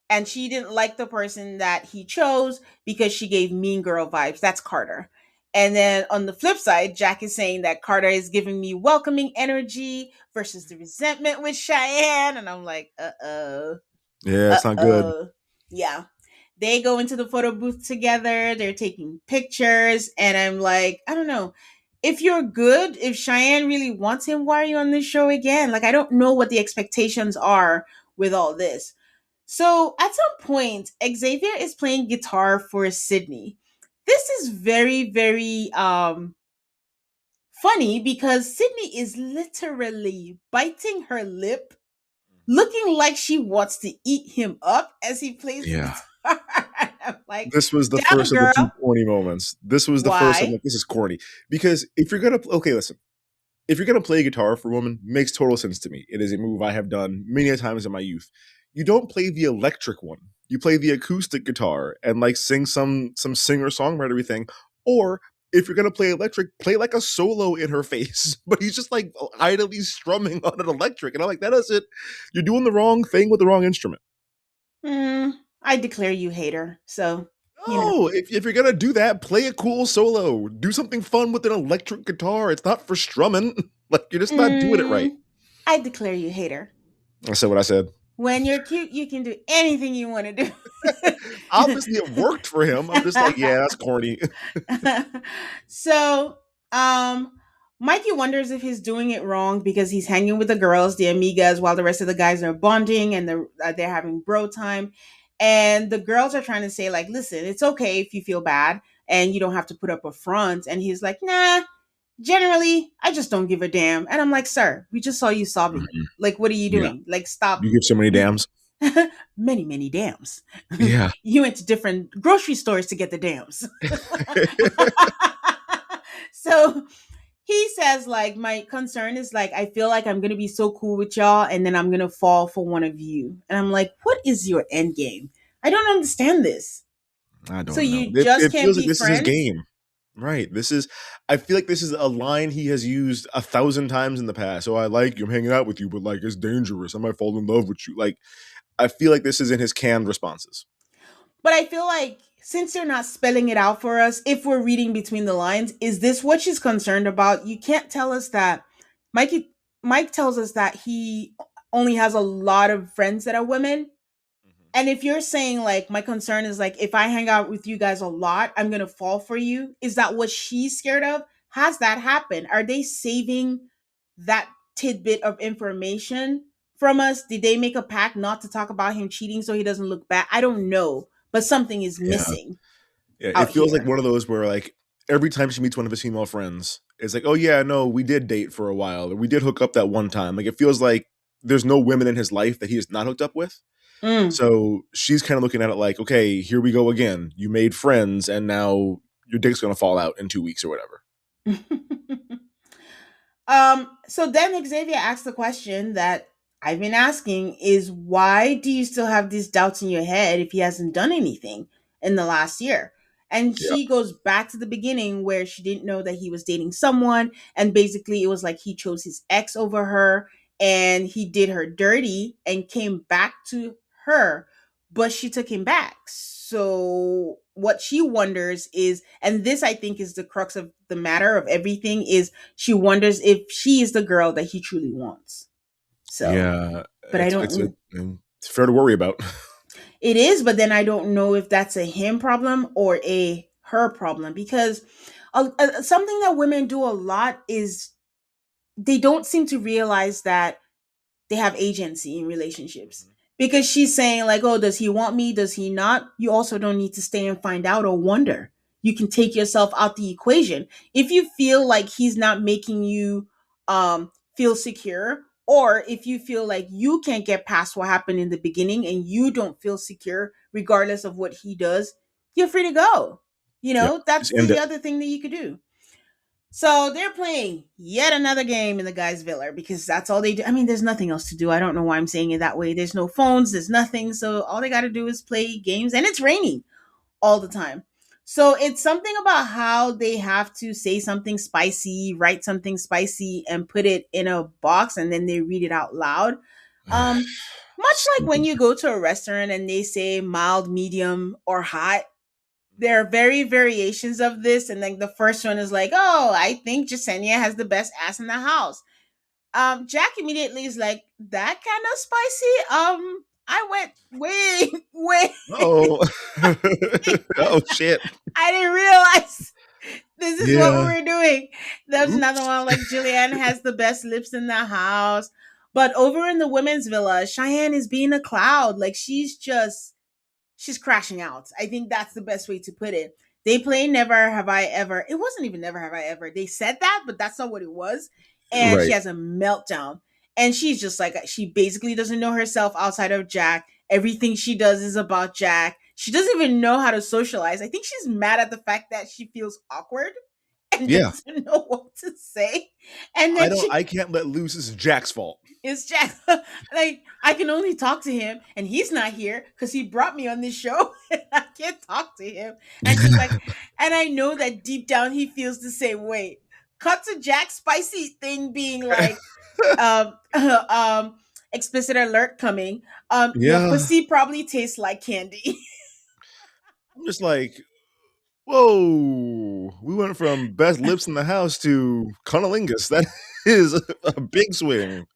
And she didn't like the person that he chose because she gave mean girl vibes. That's Carter. And then on the flip side, Jack is saying that Carter is giving me welcoming energy versus the resentment with Cheyenne. And I'm like, Yeah, uh it's not good. oh. Yeah. They go into the photo booth together. They're taking pictures. And I'm like, I don't know. If you're good, if Cheyenne really wants him, why are you on this show again? Like, I don't know what the expectations are with all this. So at some point, Xavier is playing guitar for Sydney. This is very, very funny because Sydney is literally biting her lip, looking like she wants to eat him up as he plays the Yeah. guitar. I'm like, This was the damn first of the two girl. corny moments. This was the first. I'm Why? like, this is corny because if you're gonna okay, listen. If you're gonna play guitar for a woman, makes total sense to me. It is a move I have done many a times in my youth. You don't play the electric one. You play the acoustic guitar and like sing some singer songwritery thing. Or if you're gonna play electric, play like a solo in her face. But he's just like idly strumming on an electric, and I'm like, that is it. You're doing the wrong thing with the wrong instrument. Hmm, I declare you hater. So, you know. No, if you're gonna do that, play a cool solo. Do something fun with an electric guitar. It's not for strumming. Like you're just not doing it right. Mm, I declare you hater. I said what I said. When you're cute, you can do anything you want to do. Obviously, it worked for him. I'm just like, yeah, that's corny. So, um, Mikey wonders if he's doing it wrong because he's hanging with the girls, the amigas, while the rest of the guys are bonding and they're having bro time. And the girls are trying to say, like, listen, it's okay if you feel bad and you don't have to put up a front. And he's like, nah, generally, I just don't give a damn. And I'm like, sir, we just saw you sobbing. Mhm. Like, what are you Yeah, doing? Like, stop. you give so many You dams. many, many dams. Yeah. You went to different grocery stores to get the dams. So he says, like, my concern is like, I feel like I'm gonna be so cool with y'all, and then I'm gonna fall for one of you. And I'm like, what is your end game? I don't understand this. I So don't know. you It, just it can't feels like be this is his friends? game. Right. This is. I feel like this is a line he has used 1,000 times in the past. Oh, I like you. I'm hanging out with you, but like it's dangerous. I might fall in love with you. Like I feel like this is in his canned responses. But I feel like since they're not spelling it out for us, if we're reading between the lines, is this what she's concerned about? You can't tell us that. Mikey Mike tells us that he only has a lot of friends that are women. And if you're saying like my concern is like if I hang out with you guys a lot, I'm gonna fall for you, is that what she's scared of? Has that happened? Are they saving that tidbit of information from us? Did they make a pact not to talk about him cheating so he doesn't look bad? I don't know, but something is Yeah. missing Yeah, it out feels like here. one of those where like every time she meets one of his female friends, it's like, oh yeah, no, we did date for a while, or we did hook up that one time. Like it feels like there's no women in his life that he is not hooked up with. Mm. So she's kind of looking at it like, okay, here we go again. You made friends, and now your dick's gonna fall out in 2 weeks or whatever. So then Xavier asked the question that I've been asking is why do you still have these doubts in your head if he hasn't done anything in the last year? And Yeah, she goes back to the beginning where she didn't know that he was dating someone. And basically, it was like he chose his ex over her and he did her dirty and came back to her, but she took him back. So, what she wonders is, and this I think is the crux of the matter of everything, is she wonders if she is the girl that he truly wants. So, yeah, but I it's don't. it's fair to worry about. It is, but then I don't know if that's a him problem or a her problem because something that women do a lot is they don't seem to realize that they have agency in relationships because she's saying like, oh, does he want me, does he not? You also don't need to stay and find out or wonder. You can take yourself out the equation if you feel like he's not making you feel secure, or if you feel like you can't get past what happened in the beginning and you don't feel secure regardless of what he does. You're free to go. Yep, That's just end the it. other thing that you could do. So they're playing yet another game in the guy's villa because that's all they do. I mean, there's nothing else to do. I don't know why I'm saying it that way. There's no phones, there's nothing. So all they got to do is play games, and it's raining all the time. So it's something about how they have to say something spicy, write something spicy, and put it in a box, and then they read it out loud. Much like when Stupid. you go to a restaurant and they say mild, medium, or hot, there are very variations of this, and like the first one is like, "Oh, I think Jasenia has the best ass in the house." Jack immediately is like, "That kind of spicy." I went way, way. Oh, oh shit. I didn't realize this is what we Yeah. were doing. There's another Oops. one like Jillian has the best lips in the house, but over in the women's villa, Cheyenne is being a cloud. Like she's crashing out. I think that's the best way to put it. They play Never Have I Ever. It wasn't even Never Have I Ever. They said that, but that's not what it was. And she Right. has a meltdown. And she's just like, she basically doesn't know herself outside of Jack. Everything she does is about Jack. She doesn't even know how to socialize. I think she's mad at the fact that she feels awkward and Yeah. doesn't know what to say. And then she I can't let loose. This is Jack's fault. it's Jack. Like I can only talk to him, and he's not here because he brought me on this show, and I can't talk to him. And she's like, and I know that deep down he feels the same way. Cut to Jack's spicy thing being like, um, explicit alert coming. Your Yeah. pussy probably tastes like candy. I'm just like, whoa. We went from best lips in the house to cunnilingus. That is a big swing.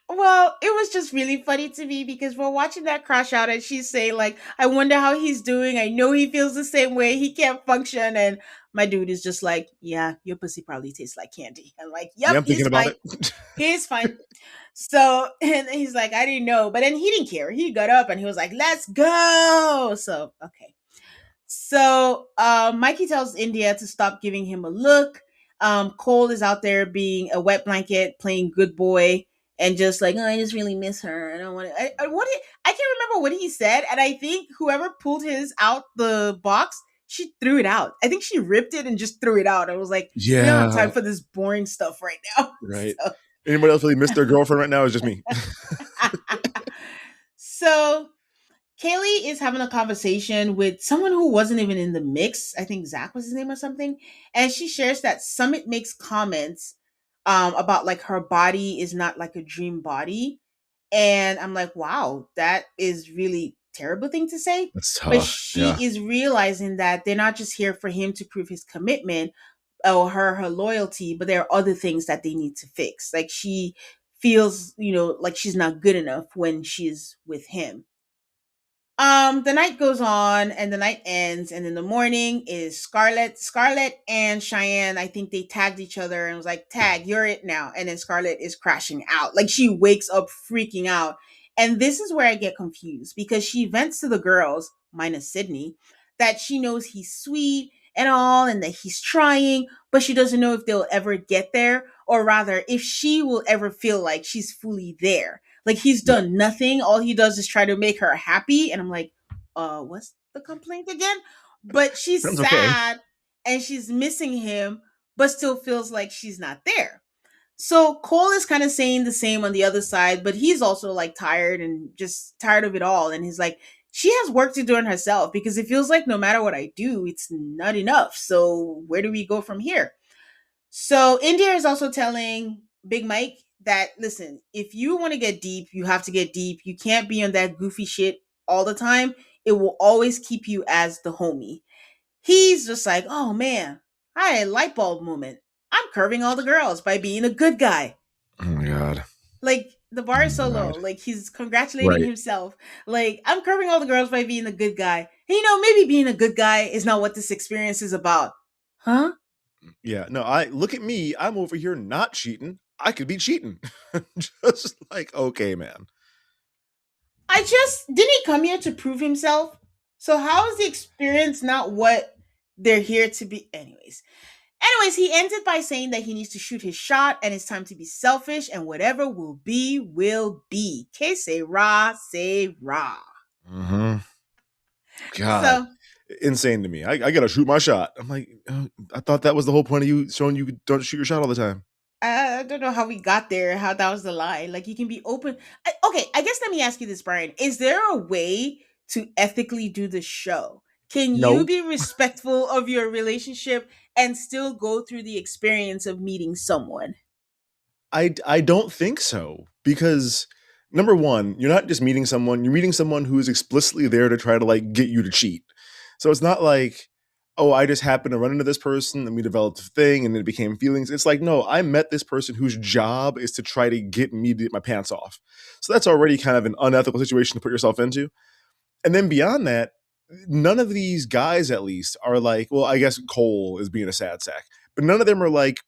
Well, it was just really funny to me because we're watching that crash out and she's saying like, I wonder how he's doing. I know he feels the same way. He can't function. And my dude is just like, yeah, your pussy probably tastes like candy. I'm like, Yeah, yep, I'm thinking he's about fine. it. He's fine. So, and he's like, I didn't know. But then he didn't care. He got up and he was like, let's go. So, okay. So Mikey tells India to stop giving him a look. Cole is out there being a wet blanket, playing good boy, and just like, oh, I just really miss her. I don't want to. I can't remember what he said, and I think whoever pulled his out the box, she threw it out. I think she ripped it and just threw it out. I was like, we don't have time Yeah. for this boring stuff right now. Right. Anybody else really miss their girlfriend right now? It's just me. So, so Kaylee is having a conversation with someone who wasn't even in the mix. I think Zach was his name or something. And she shares that Summit makes comments about like her body is not like a dream body. And I'm like, wow, that is really terrible thing to say. That's But tough. Yeah. she is realizing that they're not just here for him to prove his commitment or her loyalty, but there are other things that they need to fix. Like she feels, like she's not good enough when she's with him. The night goes on and the night ends, and in the morning is Scarlett and Cheyenne. I think they tagged each other and was like, "Tag, you're it now." And then Scarlett is crashing out, like she wakes up freaking out. And this is where I get confused because she vents to the girls, minus Sydney, that she knows he's sweet and all, and that he's trying, but she doesn't know if they'll ever get there, or rather, if she will ever feel like she's fully there. Like he's Yeah. done nothing. All he does is try to make her happy. And I'm like, what's the complaint again? But she's Sounds okay. sad and she's missing him, but still feels like she's not there. So Cole is kind of saying the same on the other side, but he's also like tired and just tired of it all. And he's like, she has work to do on herself because it feels like no matter what I do, it's not enough. So where do we go from here? So India is also telling Big Mike that listen, if you want to get deep, you have to get deep. You can't be on that goofy shit all the time. It will always keep you as the homie. He's just like, oh man, I had a light bulb moment. I'm curving all the girls by being a good guy. Oh my god. Like the Oh bar is so my low. god. Like he's congratulating Right. himself. Like I'm curving all the girls by being a good guy. And maybe being a good guy is not what this experience is about. Huh? Yeah. No, I look at me. I'm over here not cheating. I could be cheating. Just like, okay, man. I just didn't he come here to prove himself? So how is the experience not what they're here to be? Anyways, he ended by saying that he needs to shoot his shot and it's time to be selfish and whatever will be will be. Que sera, sera. Hmm. God. So Insane to me. I gotta shoot my shot. I'm like, I thought that was the whole point of you showing you don't shoot your shot all the time. I don't know how we got there, how that was the lie. Like you can be open. Okay, I guess let me ask you this, Brian. Is there a way to ethically do the show? Can you No, be respectful of your relationship and still go through the experience of meeting someone? I don't think so because number one, you're not just meeting someone. You're meeting someone who is explicitly there to try to like get you to cheat. So it's not like, oh, I just happened to run into this person and we developed a thing and it became feelings. It's like, no, I met this person whose job is to try to get me to get my pants off. So that's already kind of an unethical situation to put yourself into. And then beyond that, none of these guys, at least, are like, well, I guess Cole is being a sad sack, but none of them are like,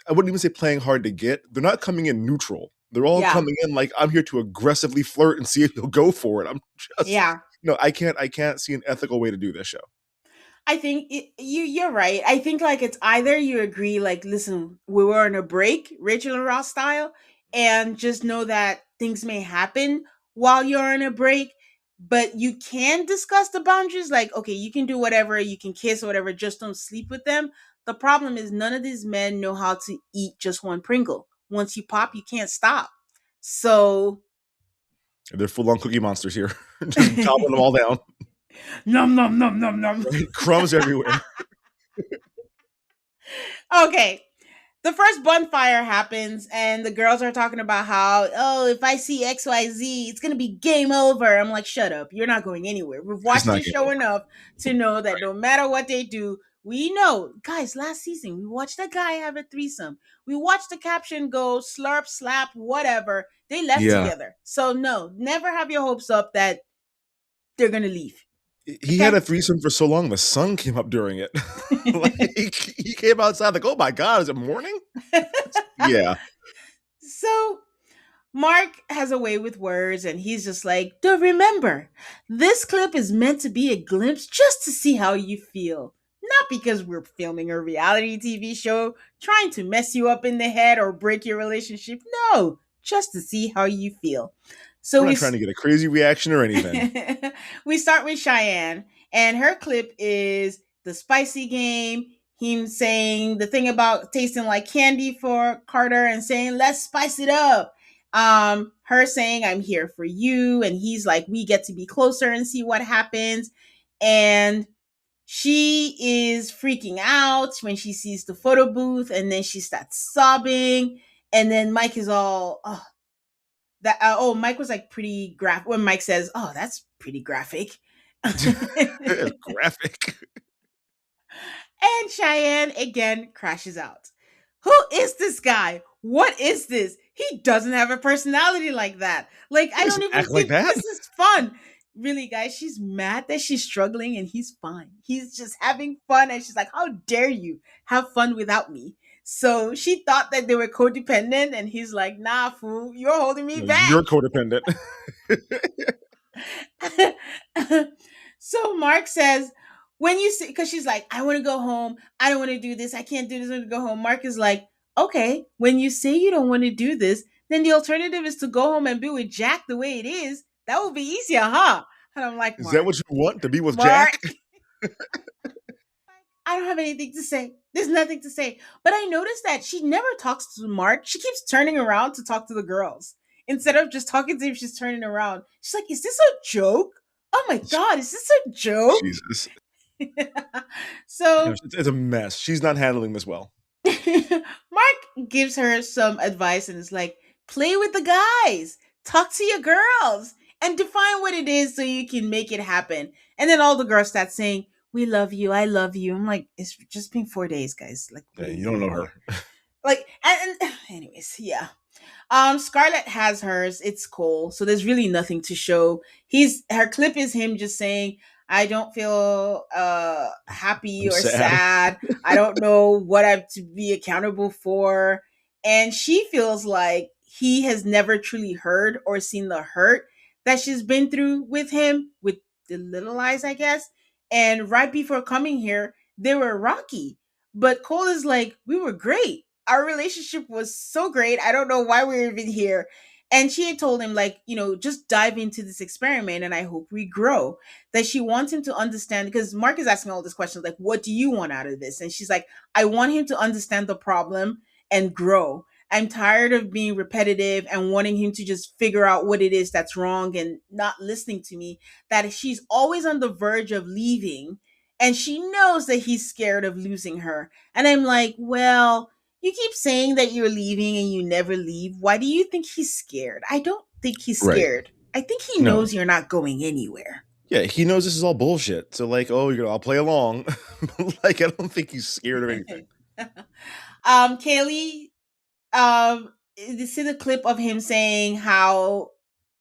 I wouldn't even say playing hard to get. They're not coming in neutral. They're all Yeah. coming in like, I'm here to aggressively flirt and see if you'll go for it. I'm just, Yeah. no, I can't see an ethical way to do this show. I think you're right. I think like it's either you agree like listen, we were on a break, Rachel and Ross style, and just know that things may happen while you're on a break, but you can discuss the boundaries like okay, you can do whatever, you can kiss or whatever, just don't sleep with them. The problem is none of these men know how to eat just one Pringle. Once you pop, you can't stop. So They're full on cookie monsters here, just gobbling them all down. num num num num num. Right? Crumbs everywhere. Okay, the first bonfire happens and the girls are talking about how oh if I see XYZ it's gonna be game over. I'm like shut up, you're not going anywhere. We've It's watched not this game show over. enough to know that no matter what they do, we know guys, last season we watched a guy have a threesome, we watched the caption go slurp slap whatever, they left Yeah, together. So no, never have your hopes up that they're gonna leave. he had Okay. a threesome for so long the sun came up during it. Like he came outside like, oh my god, is it morning? Yeah, So Mark has a way with words and he's just like, "Duh, remember, this clip is meant to be a glimpse just to see how you feel. Not because we're filming a reality TV show trying to mess you up in the head or break your relationship. No, just to see how you feel." So we're not trying to get a crazy reaction or anything. we start with Cheyenne, and her clip is the spicy game. Him saying the thing about tasting like candy for Carter and saying, let's spice it up. Her saying, I'm here for you. And he's like, we get to be closer and see what happens. And she is freaking out when she sees the photo booth and then she starts sobbing. And then Mike is all, oh, that oh, Mike was like pretty graphic when Mike says, "Oh, that's pretty graphic." Graphic. And Cheyenne again crashes out. Who is this guy? What is this? He doesn't have a personality like that. Like, He I don't doesn't even act like think that. this is fun. Really, guys, she's mad that she's struggling and he's fine. He's just having fun. And she's like, how dare you have fun without me? So she thought that they were codependent. And he's like, nah, fool, you're holding me No, back. you're codependent. So Mark says, when you see, because she's like, I want to go home. I don't want to do this. I can't do this. I want to go home. Mark is like, okay, when you say you don't want to do this, then the alternative is to go home and be with Jack the way it is. That would be easier, huh? And I'm like, Is that Mark, what you want to be with Mark, Jack? I don't have anything to say. There's nothing to say. But I noticed that she never talks to Mark. She keeps turning around to talk to the girls. Instead of just talking to him, she's turning around. She's like, is this a joke? Oh my God, is this a joke? Jesus. So It's a mess. She's not handling this well. Mark gives her some advice and is like, play with the guys, talk to your girls, and define what it is so you can make it happen. And then all the girls start saying, we love you, I love you. I'm like, it's just been 4 days, guys. Like, Yeah, what do you you don't know want her. more? Like, and anyways, yeah. Scarlett has hers. It's cool. So there's really nothing to show. He's her clip is him just saying, I don't feel happy I'm or sad. sad. I don't know what I'm to be accountable for. And she feels like he has never truly heard or seen the hurt that she's been through with him, with the little eyes, I guess. And right before coming here, they were rocky. But Cole is like, we were great. Our relationship was so great. I don't know why we're even here. And she had told him, like, just dive into this experiment and I hope we grow. That she wants him to understand, because Mark is asking all these questions, like, what do you want out of this? And she's like, I want him to understand the problem and grow. I'm tired of being repetitive and wanting him to just figure out what it is that's wrong and not listening to me. That she's always on the verge of leaving and she knows that he's scared of losing her. And I'm like, well, you keep saying that you're leaving and you never leave. Why do you think he's scared? I don't think he's Right. scared. I think he No. knows you're not going anywhere. Yeah, he knows this is all bullshit. So like, oh, I'll play along. Like, I don't think he's scared of anything. Kaylee, you see the clip of him saying how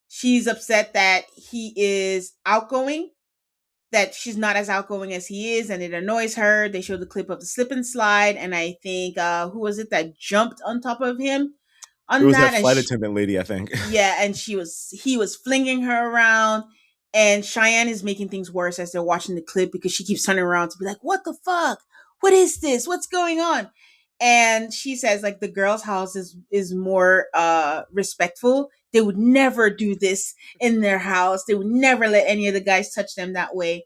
she's upset that he is outgoing, that she's not as outgoing as he is, and it annoys her. They showed the clip of the slip and slide, and I think who was it that jumped on top of him It on was that that, and flight attendant lady, I think. yeah, and he was flinging her around, and Cheyenne is making things worse as they're watching the clip because she keeps turning around to be like, "What the fuck? What is this? What's going on?" And she says like the girls' house is more respectful. They would never do this in their house. They would never let any of the guys touch them that way.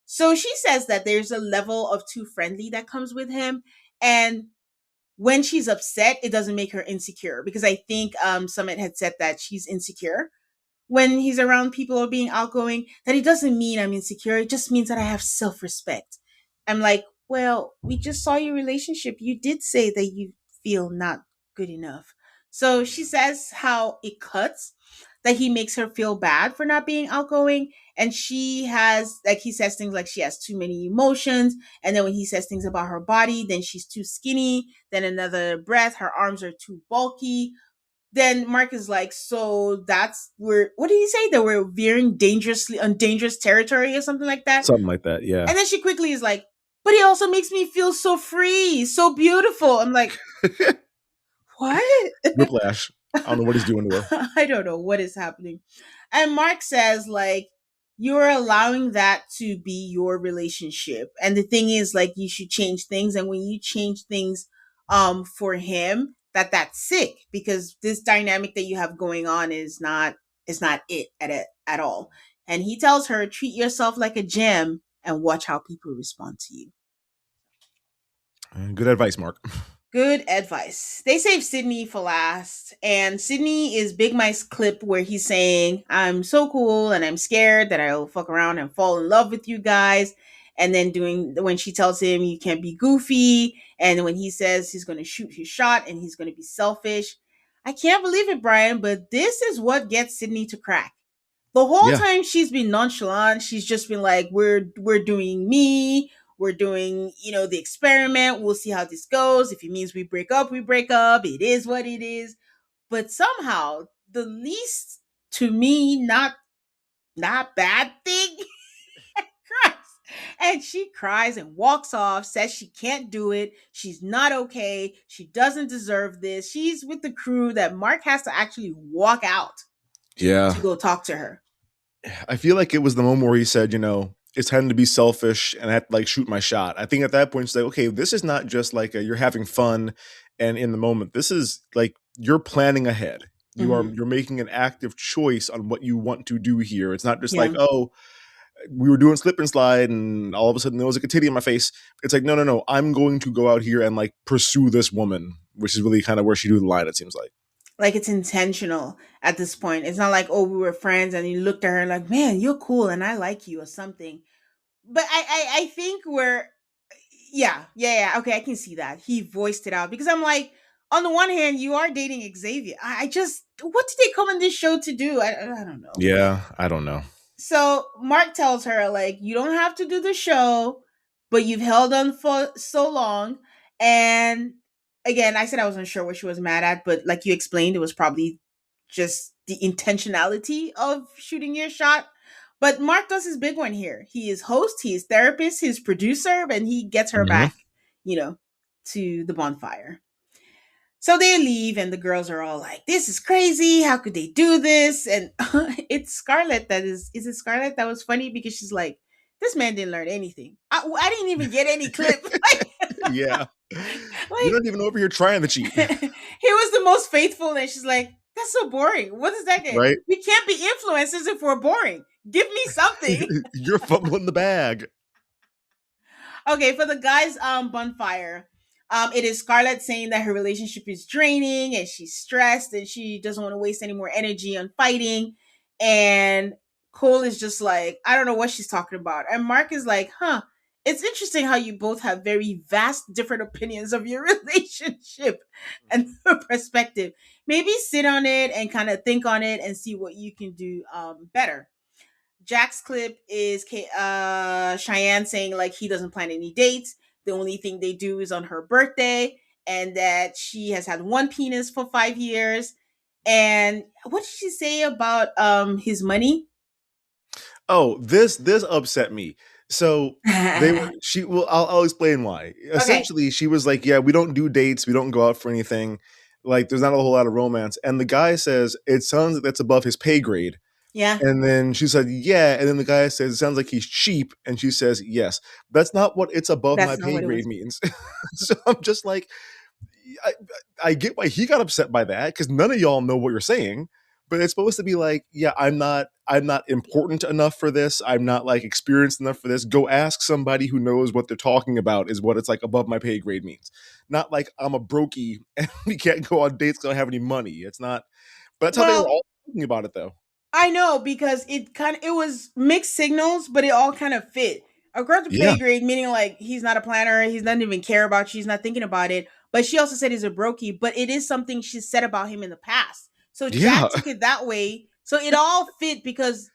So she says that there's a level of too friendly that comes with him, and when she's upset, it doesn't make her insecure, because I think Summit had said that she's insecure when he's around people or being outgoing. That it doesn't mean I'm insecure. It just means that I have self respect. I'm like, well, we just saw your relationship. You did say that you feel not good enough. So she says how it cuts, that he makes her feel bad for not being outgoing. And she has, like, he says things like she has too many emotions. And then when he says things about her body, then she's too skinny. Then another breath, her arms are too bulky. Then Mark is like, so that's where, what did he say? That we're veering dangerously on dangerous territory or something like that. Something like that, yeah. And then she quickly is like, but he also makes me feel so free, so beautiful. I'm like, what? Whiplash. I don't know what he's doing to her. I don't know what is happening. And Mark says, like, you're allowing that to be your relationship. And the thing is, like, you should change things. And when you change things for him, that's sick, because this dynamic that you have going on is not it at all. And he tells her, treat yourself like a gem and watch how people respond to you. Good advice, Mark. Good advice. They saved Sydney for last, and Sydney is Big Mike's clip where he's saying, I'm so cool and I'm scared that I'll fuck around and fall in love with you guys. And then doing when she tells him you can't be goofy, and when he says he's going to shoot his shot and he's going to be selfish. I can't believe it, Brian, but this is what gets Sydney to crack. The whole Yeah. time she's been nonchalant. She's just been like, we're doing me. We're doing, the experiment. We'll see how this goes. If it means we break up, we break up. It is what it is. But somehow, the least, to me, not bad thing, cries. And she cries and walks off, says she can't do it. She's not okay. She doesn't deserve this. She's with the crew that Mark has to actually walk out Yeah. to go talk to her. I feel like it was the moment where he said, it's time to be selfish and I had to like shoot my shot. I think at that point it's like, okay, this is not just like you're having fun and in the moment. This is like you're planning ahead. Hmm. You're making an active choice on what you want to do here. It's not just like, Yeah. oh, we were doing slip and slide and all of a sudden there was like a titty in my face. It's like, no, no, no. I'm going to go out here and like pursue this woman, which is really kind of where she drew the line, it seems like. Like it's intentional at this point. It's not like, oh, we were friends and you looked at her and like, man, you're cool and I like you or something. But I think we're yeah. Okay, I can see that. He voiced it out because I'm like, on the one hand, you are dating Xavier. I just what did they come on this show to do? I don't know. Yeah, I don't know. So Mark tells her, like, you don't have to do the show, but you've held on for so long. And again, I said I wasn't sure what she was mad at, but like you explained, it was probably just the intentionality of shooting your shot. But Mark does his big one here. He is host, he is therapist, his producer, and he gets her Mhm. back, you know, to the bonfire. So they leave, and the girls are all like, "This is crazy! How could they do this?" And it's Scarlett that is it Scarlett that was funny because she's like, "This man didn't learn anything. I didn't even get any clip. Yeah. You like don't even know if you're trying to cheat, he was the most faithful." And she's like, "That's so boring. What does that get? right? We can't be influencers if we're boring. Give me something." You're fumbling the bag. Okay, for the guys bonfire, it is Scarlett saying that her relationship is draining and she's stressed and she doesn't want to waste any more energy on fighting. And Cole is just like, I don't know what she's talking about. And Mark is like, huh, it's interesting how you both have very vast different opinions of your relationship and perspective. Maybe sit on it and kind of think on it and see what you can do better. Jack's clip is Cheyenne saying like he doesn't plan any dates. The only thing they do is on her birthday, and that she has had one penis for 5 years. And what did she say about his money? Oh, this upset me. So they were she well I'll explain why. Okay. Essentially, she was like, "Yeah, we don't do dates, we don't go out for anything. Like there's not a whole lot of romance." And the guy says, "It sounds like that's above his pay grade." Yeah, And then she said, "Yeah." And then the guy says, "It sounds like he's cheap." And she says, "Yes." That's not what it's above my that's not pay what it grade was. means. So I'm just like, I, I get why he got upset by that because none of y'all know what you're saying. But it's supposed to be like, yeah, I'm not important enough for this. I'm not like experienced enough for this. Go ask somebody who knows what they're talking about. Is what it's like above my pay grade means. Not like I'm a brokey and we can't go on dates because I don't have any money. It's not. But that's how they were Well, all talking about it, though. I know because it was mixed signals, but it all kind of fit. Across the Yeah, pay grade, meaning like he's not a planner, he doesn't even care about you, he's not thinking about it. But she also said he's a brokey, but it is something she said about him in the past. So yeah, Jack took it that way. So it all fit because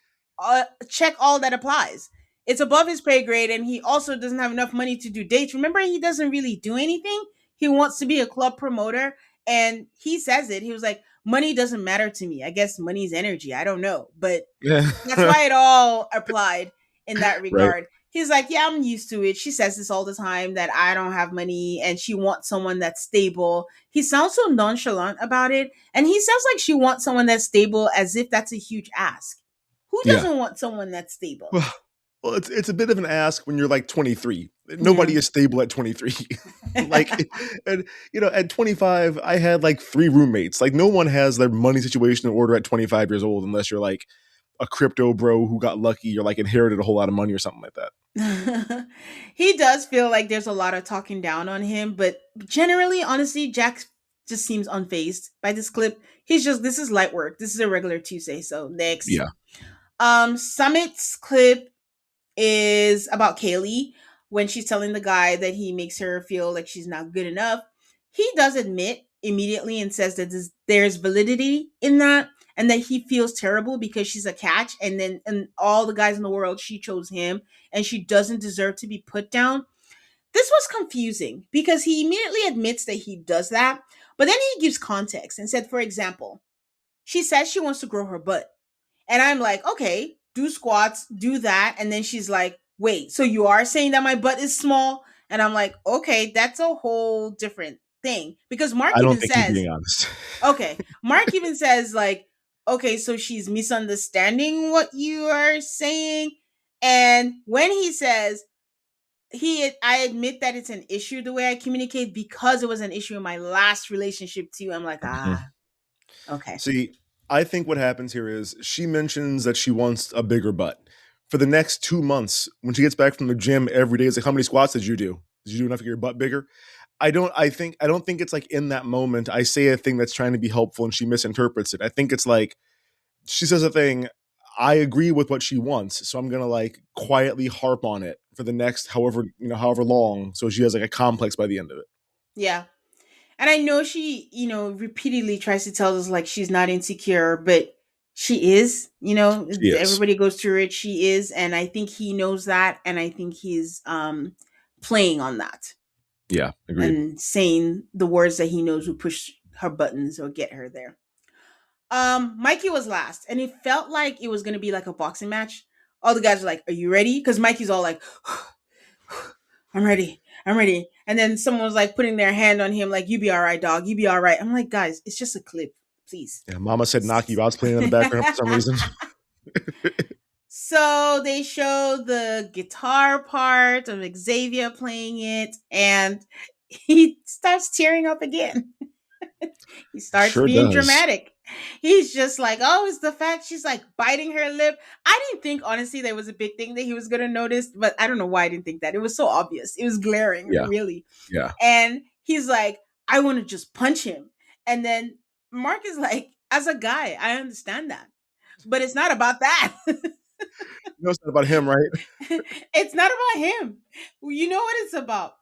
check all that applies. It's above his pay grade, and he also doesn't have enough money to do dates. Remember, he doesn't really do anything. He wants to be a club promoter, and he says it. He was like, money doesn't matter to me. I guess money's energy. I don't know. But yeah. that's why it all applied in that Right. regard. He's like, yeah, I'm used to it. She says this all the time that I don't have money and she wants someone that's stable. He sounds so nonchalant about it. And he sounds like she wants someone that's stable as if that's a huge ask. Who Yeah. doesn't want someone that's stable? Well, it's a bit of an ask when you're like 23. Yeah. Nobody is stable at 23. Like, and at 25, I had like three roommates. Like, no one has their money situation in order at 25 years old, unless you're like a crypto bro who got lucky or like inherited a whole lot of money or something like that. He does feel like there's a lot of talking down on him, but generally, honestly, Jack just seems unfazed by this clip. He's just, this is light work. This is a regular Tuesday. So next. Yeah. Summit's clip is about Kaylee when she's telling the guy that he makes her feel like she's not good enough. He does admit immediately and says that there's validity in that, and that he feels terrible because she's a catch, and then and all the guys in the world, she chose him, and she doesn't deserve to be put down. This was confusing because he immediately admits that he does that, but then he gives context and said, for example, she says she wants to grow her butt. And I'm like, okay, do squats, do that. And then she's like, wait, so you are saying that my butt is small? And I'm like, okay, that's a whole different thing. Because Mark I don't even think he's says, being honest. okay, Mark even says, like, okay, so she's misunderstanding what you are saying. And when he says, I admit that it's an issue the way I communicate because it was an issue in my last relationship too. I'm like, Mhm. okay. See, I think what happens here is she mentions that she wants a bigger butt. For the next 2 months, when she gets back from the gym every day, it's like, how many squats did you do? Did you do enough to get your butt bigger? I don't think it's like in that moment I say a thing that's trying to be helpful and she misinterprets it. I think it's like she says a thing, I agree with what she wants, so I'm gonna like quietly harp on it for the next however long, so she has like a complex by the end of it. Yeah. And I know she, repeatedly tries to tell us like she's not insecure, but she is, She is. everybody goes through it. She is. And I think he knows that. And I think he's playing on that Yeah, agreed. and saying the words that he knows will push her buttons or get her there. Mikey was last, and it felt like it was gonna be like a boxing match. All the guys were like, "Are you ready?" Because Mikey's all like, "I'm ready, I'm ready." And then someone was like putting their hand on him, like, "You be all right, dog. You be all right." I'm like, guys, it's just a clip, please. Yeah, Mama said Naki Rod's playing in the background for some reason. So they show the guitar part of Xavier playing it, and he starts tearing up again. He starts Sure being does. dramatic. He's just like, oh, it's the fact she's like biting her lip. I didn't think, honestly, there was a big thing that he was going to notice, but I don't know why I didn't think that. It was so obvious. It was glaring, Yeah, really. yeah. And he's like, I want to just punch him. And then Mark is like, as a guy, I understand that. But it's not about that. You know it's not about him, right? It's not about him. You know what it's about.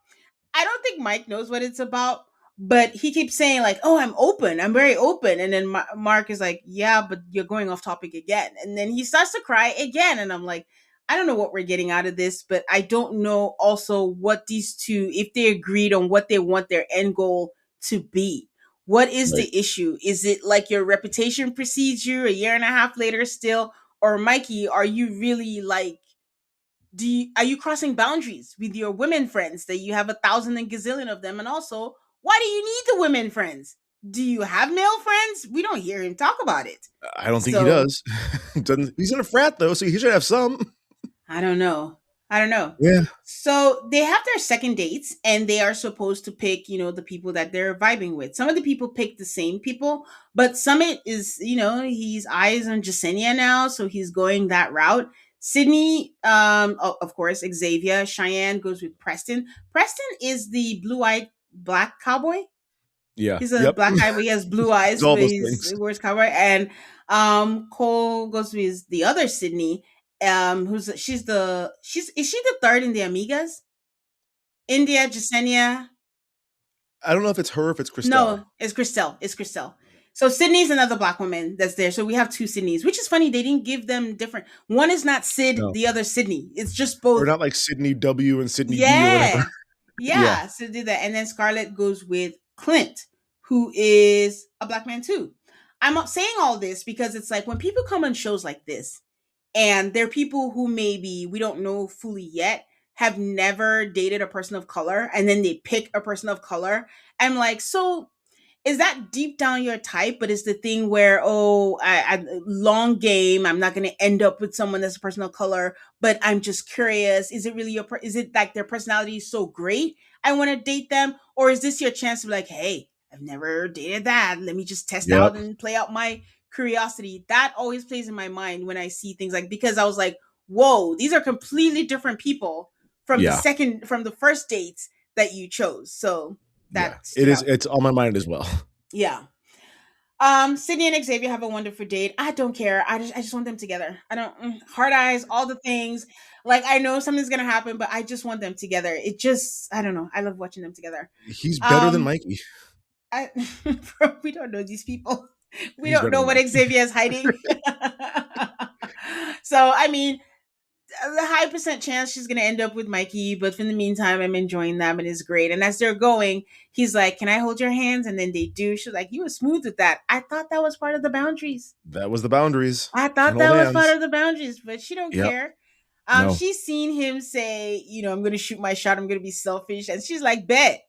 I don't think Mike knows what it's about, but he keeps saying like, "Oh, I'm open. I'm very open." And then Mark is like, "Yeah, but you're going off topic again." And then he starts to cry again, and I'm like, I don't know what we're getting out of this, but I don't know also what these two, if they agreed on what they want their end goal to be. What is Right. the issue? Is it like your reputation precedes you a year and a half later still? Or Mikey, are you really like, are you crossing boundaries with your women friends that you have a thousand and gazillion of them? And also, why do you need the women friends? Do you have male friends? We don't hear him talk about it. I don't think he So does. Doesn't he's in a frat though, so he should have some. I don't know. I don't know. Yeah. So they have their second dates and they are supposed to pick, the people that they're vibing with. Some of the people pick the same people, but Summit is, he's eyes on Jasenia now, so he's going that route. Sydney, of course, Xavier. Cheyenne goes with Preston. Preston is the blue-eyed black cowboy. Yeah. He's a Yep. black guy, but he has blue It's eyes, all but those he's things. wears cowboy. And Cole goes with the other Sydney. Who's she's is she the third in the Amigas? India, Jasenia. I don't know if it's her or if it's Christelle. No, it's Christelle. It's Christelle. So Sydney's another black woman that's there. So we have two Sydneys, which is funny. They didn't give them different. One is not Sid, No. the other Sydney. It's just Or both. not like Sydney W and Sydney D or whatever. Yeah. Yeah. Yeah. So do that. And then Scarlett goes with Clint, who is a black man too. I'm not saying all this because it's like when people come on shows like this, and they're people who maybe we don't know fully yet, have never dated a person of color, and then they pick a person of color. I'm like, so is that deep down your type? But it's the thing where, oh, long game, I'm not going to end up with someone that's a person of color, but I'm just curious, is it really is it like their personality is so great I want to date them? Or is this your chance to be like, hey, I've never dated that, let me just test Yep. out and play out my curiosity? That always plays in my mind when I see things like, because I was like, whoa, these are completely different people Yeah. from the first dates that you chose. So Yeah. that It stood is out. it's on my mind as well. Yeah. Sydney and Xavier have a wonderful date. I don't care. I just want them together. I don't hard eyes, all the things. Like I know something's gonna happen, but I just want them together. It just I don't know. I love watching them together. He's better than Um, Mikey. I, we don't know these people. We He's don't better know than what me. Xavier is hiding. So, I mean, the high percent chance she's gonna end up with Mikey, but in the meantime, I'm enjoying them and it's great. And as they're going, he's like, "Can I hold your hands?" And then they do. She's like, "You were smooth with that. I thought that was part of the boundaries. That was the boundaries. I Can't thought hold that was part hands. of the boundaries," but she don't Yep. care. No. She's seen him say, "I'm gonna shoot my shot. I'm gonna be selfish," and she's like, "Bet,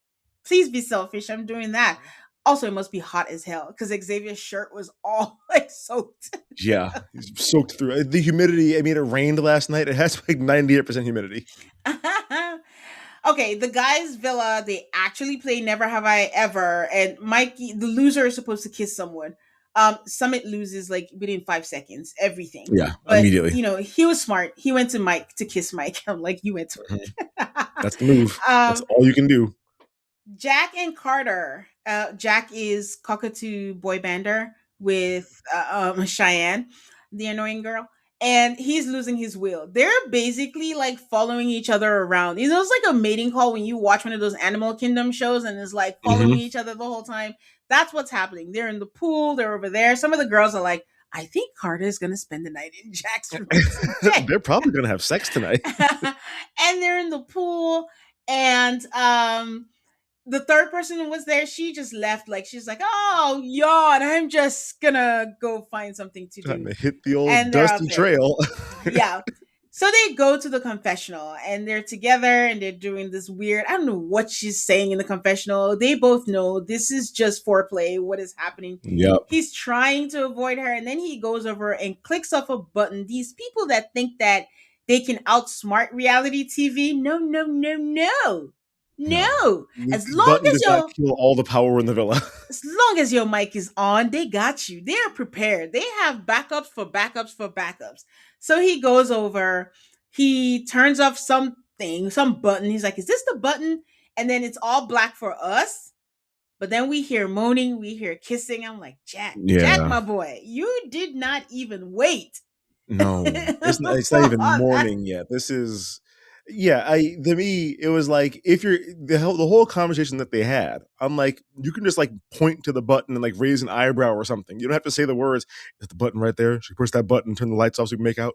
please be selfish. I'm doing that." Also, it must be hot as hell because Xavier's shirt was all like soaked. Yeah. He's soaked through the humidity. I mean, it rained last night. It has like 98% humidity. Okay, the guy's villa, they actually play Never Have I Ever, and Mikey, the loser, is supposed to kiss someone. Summit loses like within 5 seconds, everything. Yeah. But Immediately. he was smart. He went to Mike to kiss Mike. I'm like, you went to Mhm. Mike. That's the move. That's um, all you can do. Jack and Carter. Jack is cockatoo boy bander with Cheyenne, the annoying girl, and he's losing his will. They're basically like following each other around. It's like a mating call when you watch one of those Animal Kingdom shows and it's like following Hmm. each other the whole time. That's what's happening. They're in the pool. They're over there. Some of the girls are like, "I think Carter is gonna spend the night in Jack's room." It's like, Jack. They're probably going to have sex tonight. And they're in the pool, and the third person who was there, she just left. Like she's like, "Oh, yawn. I'm just gonna go find something to Time do." to hit the old And they're out dusty there. trail. Yeah. So they go to the confessional and they're together and they're doing this weird, I don't know what she's saying in the confessional. They both know this is just foreplay, what is happening. Yep. He's trying to avoid her and then he goes over and clicks off a button. These people that think that they can outsmart reality TV, no, no, no, no. No. No. This button does not kill all the power in the villa. As long as your mic is on, they got you. They're prepared. They have backups for backups for backups. So he goes over, he turns off something, some button. He's like, "Is this the button?" And then it's all black for us. But then we hear moaning, we hear kissing. I'm like, Jack, Yeah. my boy, you did not even wait No. It's not for even all that. morning yet. This is yeah, I to me it was like if you're the whole conversation that they had, I'm like you can just like point to the button and like raise an eyebrow or something. You don't have to say the words. Is the button right there? Should we push that button, turn the lights off so we can make out?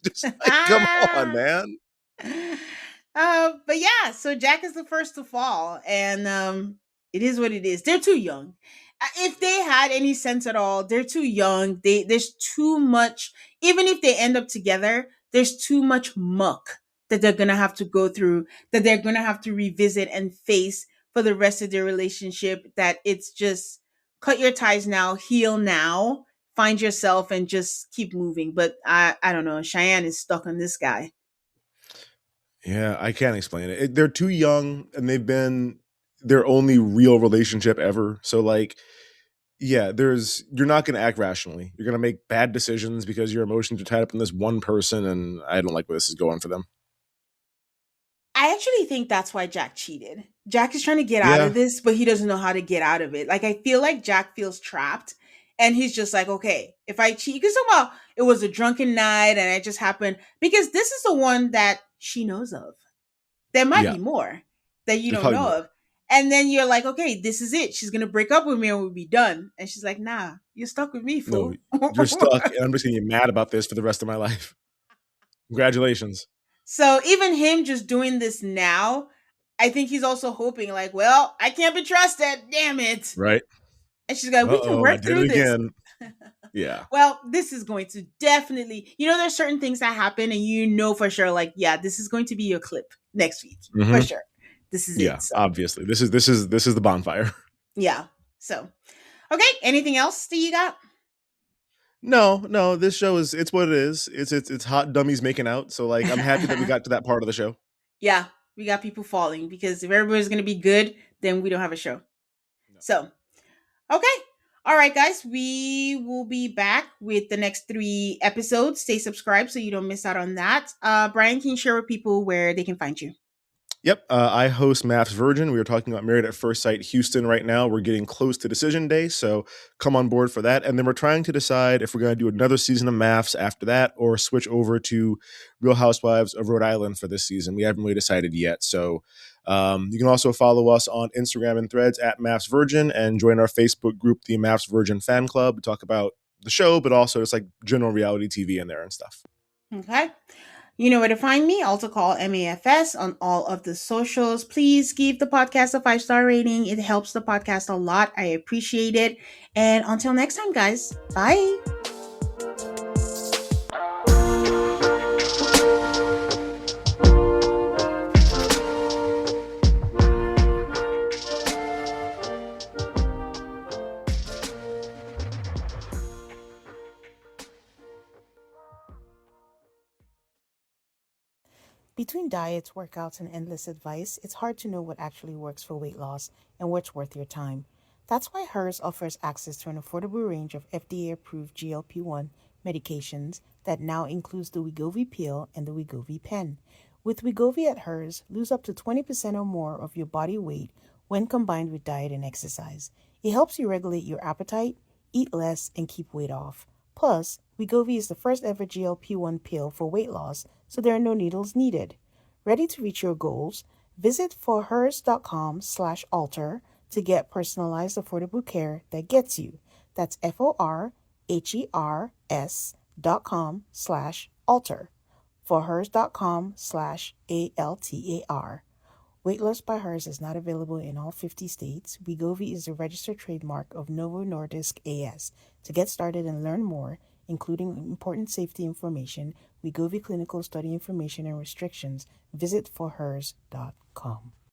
Just like come on, man. But yeah, so Jack is the first to fall, and it is what it is. They're too young. If they had any sense at all, they're too young. There's too much. Even if they end up together, there's too much muck that they're gonna have to go through, that they're gonna have to revisit and face for the rest of their relationship. That it's just cut your ties now, heal now, find yourself, and just keep moving. But I don't know. Cheyenne is stuck on this guy. Yeah, I can't explain it. They're too young and they've been their only real relationship ever. So like yeah, you're not going to act rationally. You're going to make bad decisions because your emotions are tied up in this one person and I don't like where this is going for them. I actually think that's why Jack cheated. Jack is trying to get out Yeah. of this, but he doesn't know how to get out of it. Like I feel like Jack feels trapped and he's just like, okay, if I cheat, because somehow it was a drunken night and it just happened because this is the one that she knows of. There might Yeah. be more that you There's don't probably know more. of. And then you're like, okay, this is it. She's gonna break up with me and we'll be done. And she's like, nah, you're stuck with me, No, fool. you're stuck and I'm just going to get mad about this for the rest of my life. Congratulations. So even him just doing this now, I think he's also hoping, like, well, I can't be trusted. Damn it. Right? And she's like, we can Uh-oh, I work did through it this. again. Yeah. Well, this is going to definitely, there's certain things that happen, and for sure, like, yeah, this is going to be your clip next week for Mhm. sure. This is Yeah, it. So, obviously. This is the bonfire. yeah. So, okay. Anything else that you got? No, this show is it's what it is. It's hot dummies making out. So like I'm happy that we got to that part of the show. Yeah, we got people falling because if everybody's going to be good, then we don't have a show. No. So, okay. All right, guys. We will be back with the next 3 episodes. Stay subscribed so you don't miss out on that. Brian, can you share with people where they can find you? Yep, I host Maps Virgin. We are talking about Married at First Sight Houston right now. We're getting close to decision day, so come on board for that. And then we're trying to decide if we're going to do another season of Maps after that or switch over to Real Housewives of Rhode Island for this season. We haven't really decided yet. So you can also follow us on Instagram and threads at Maps Virgin and join our Facebook group, the Maps Virgin Fan Club. We talk about the show, but also just like general reality TV in there and stuff. Okay. You know where to find me. Also call MAFS on all of the socials. Please give the podcast a 5-star rating. It helps the podcast a lot. I appreciate it. And until next time, guys, bye. Between diets, workouts, and endless advice, it's hard to know what actually works for weight loss and what's worth your time. That's why HERS offers access to an affordable range of FDA-approved GLP-1 medications that now includes the Wegovy pill and the Wegovy pen. With Wegovy at HERS, lose up to 20% or more of your body weight when combined with diet and exercise. It helps you regulate your appetite, eat less, and keep weight off. Plus, Wegovy is the first ever GLP-1 pill for weight loss, so there are no needles needed. Ready to reach your goals? Visit forhers.com/alter to get personalized affordable care that gets you. That's FORHERS.com/alter. Forhers.com/ALTAR. Weight Loss by Hers is not available in all 50 states. Wegovy is a registered trademark of Novo Nordisk AS. To get started and learn more, including important safety information, Wegovy clinical study information and restrictions, visit forhers.com.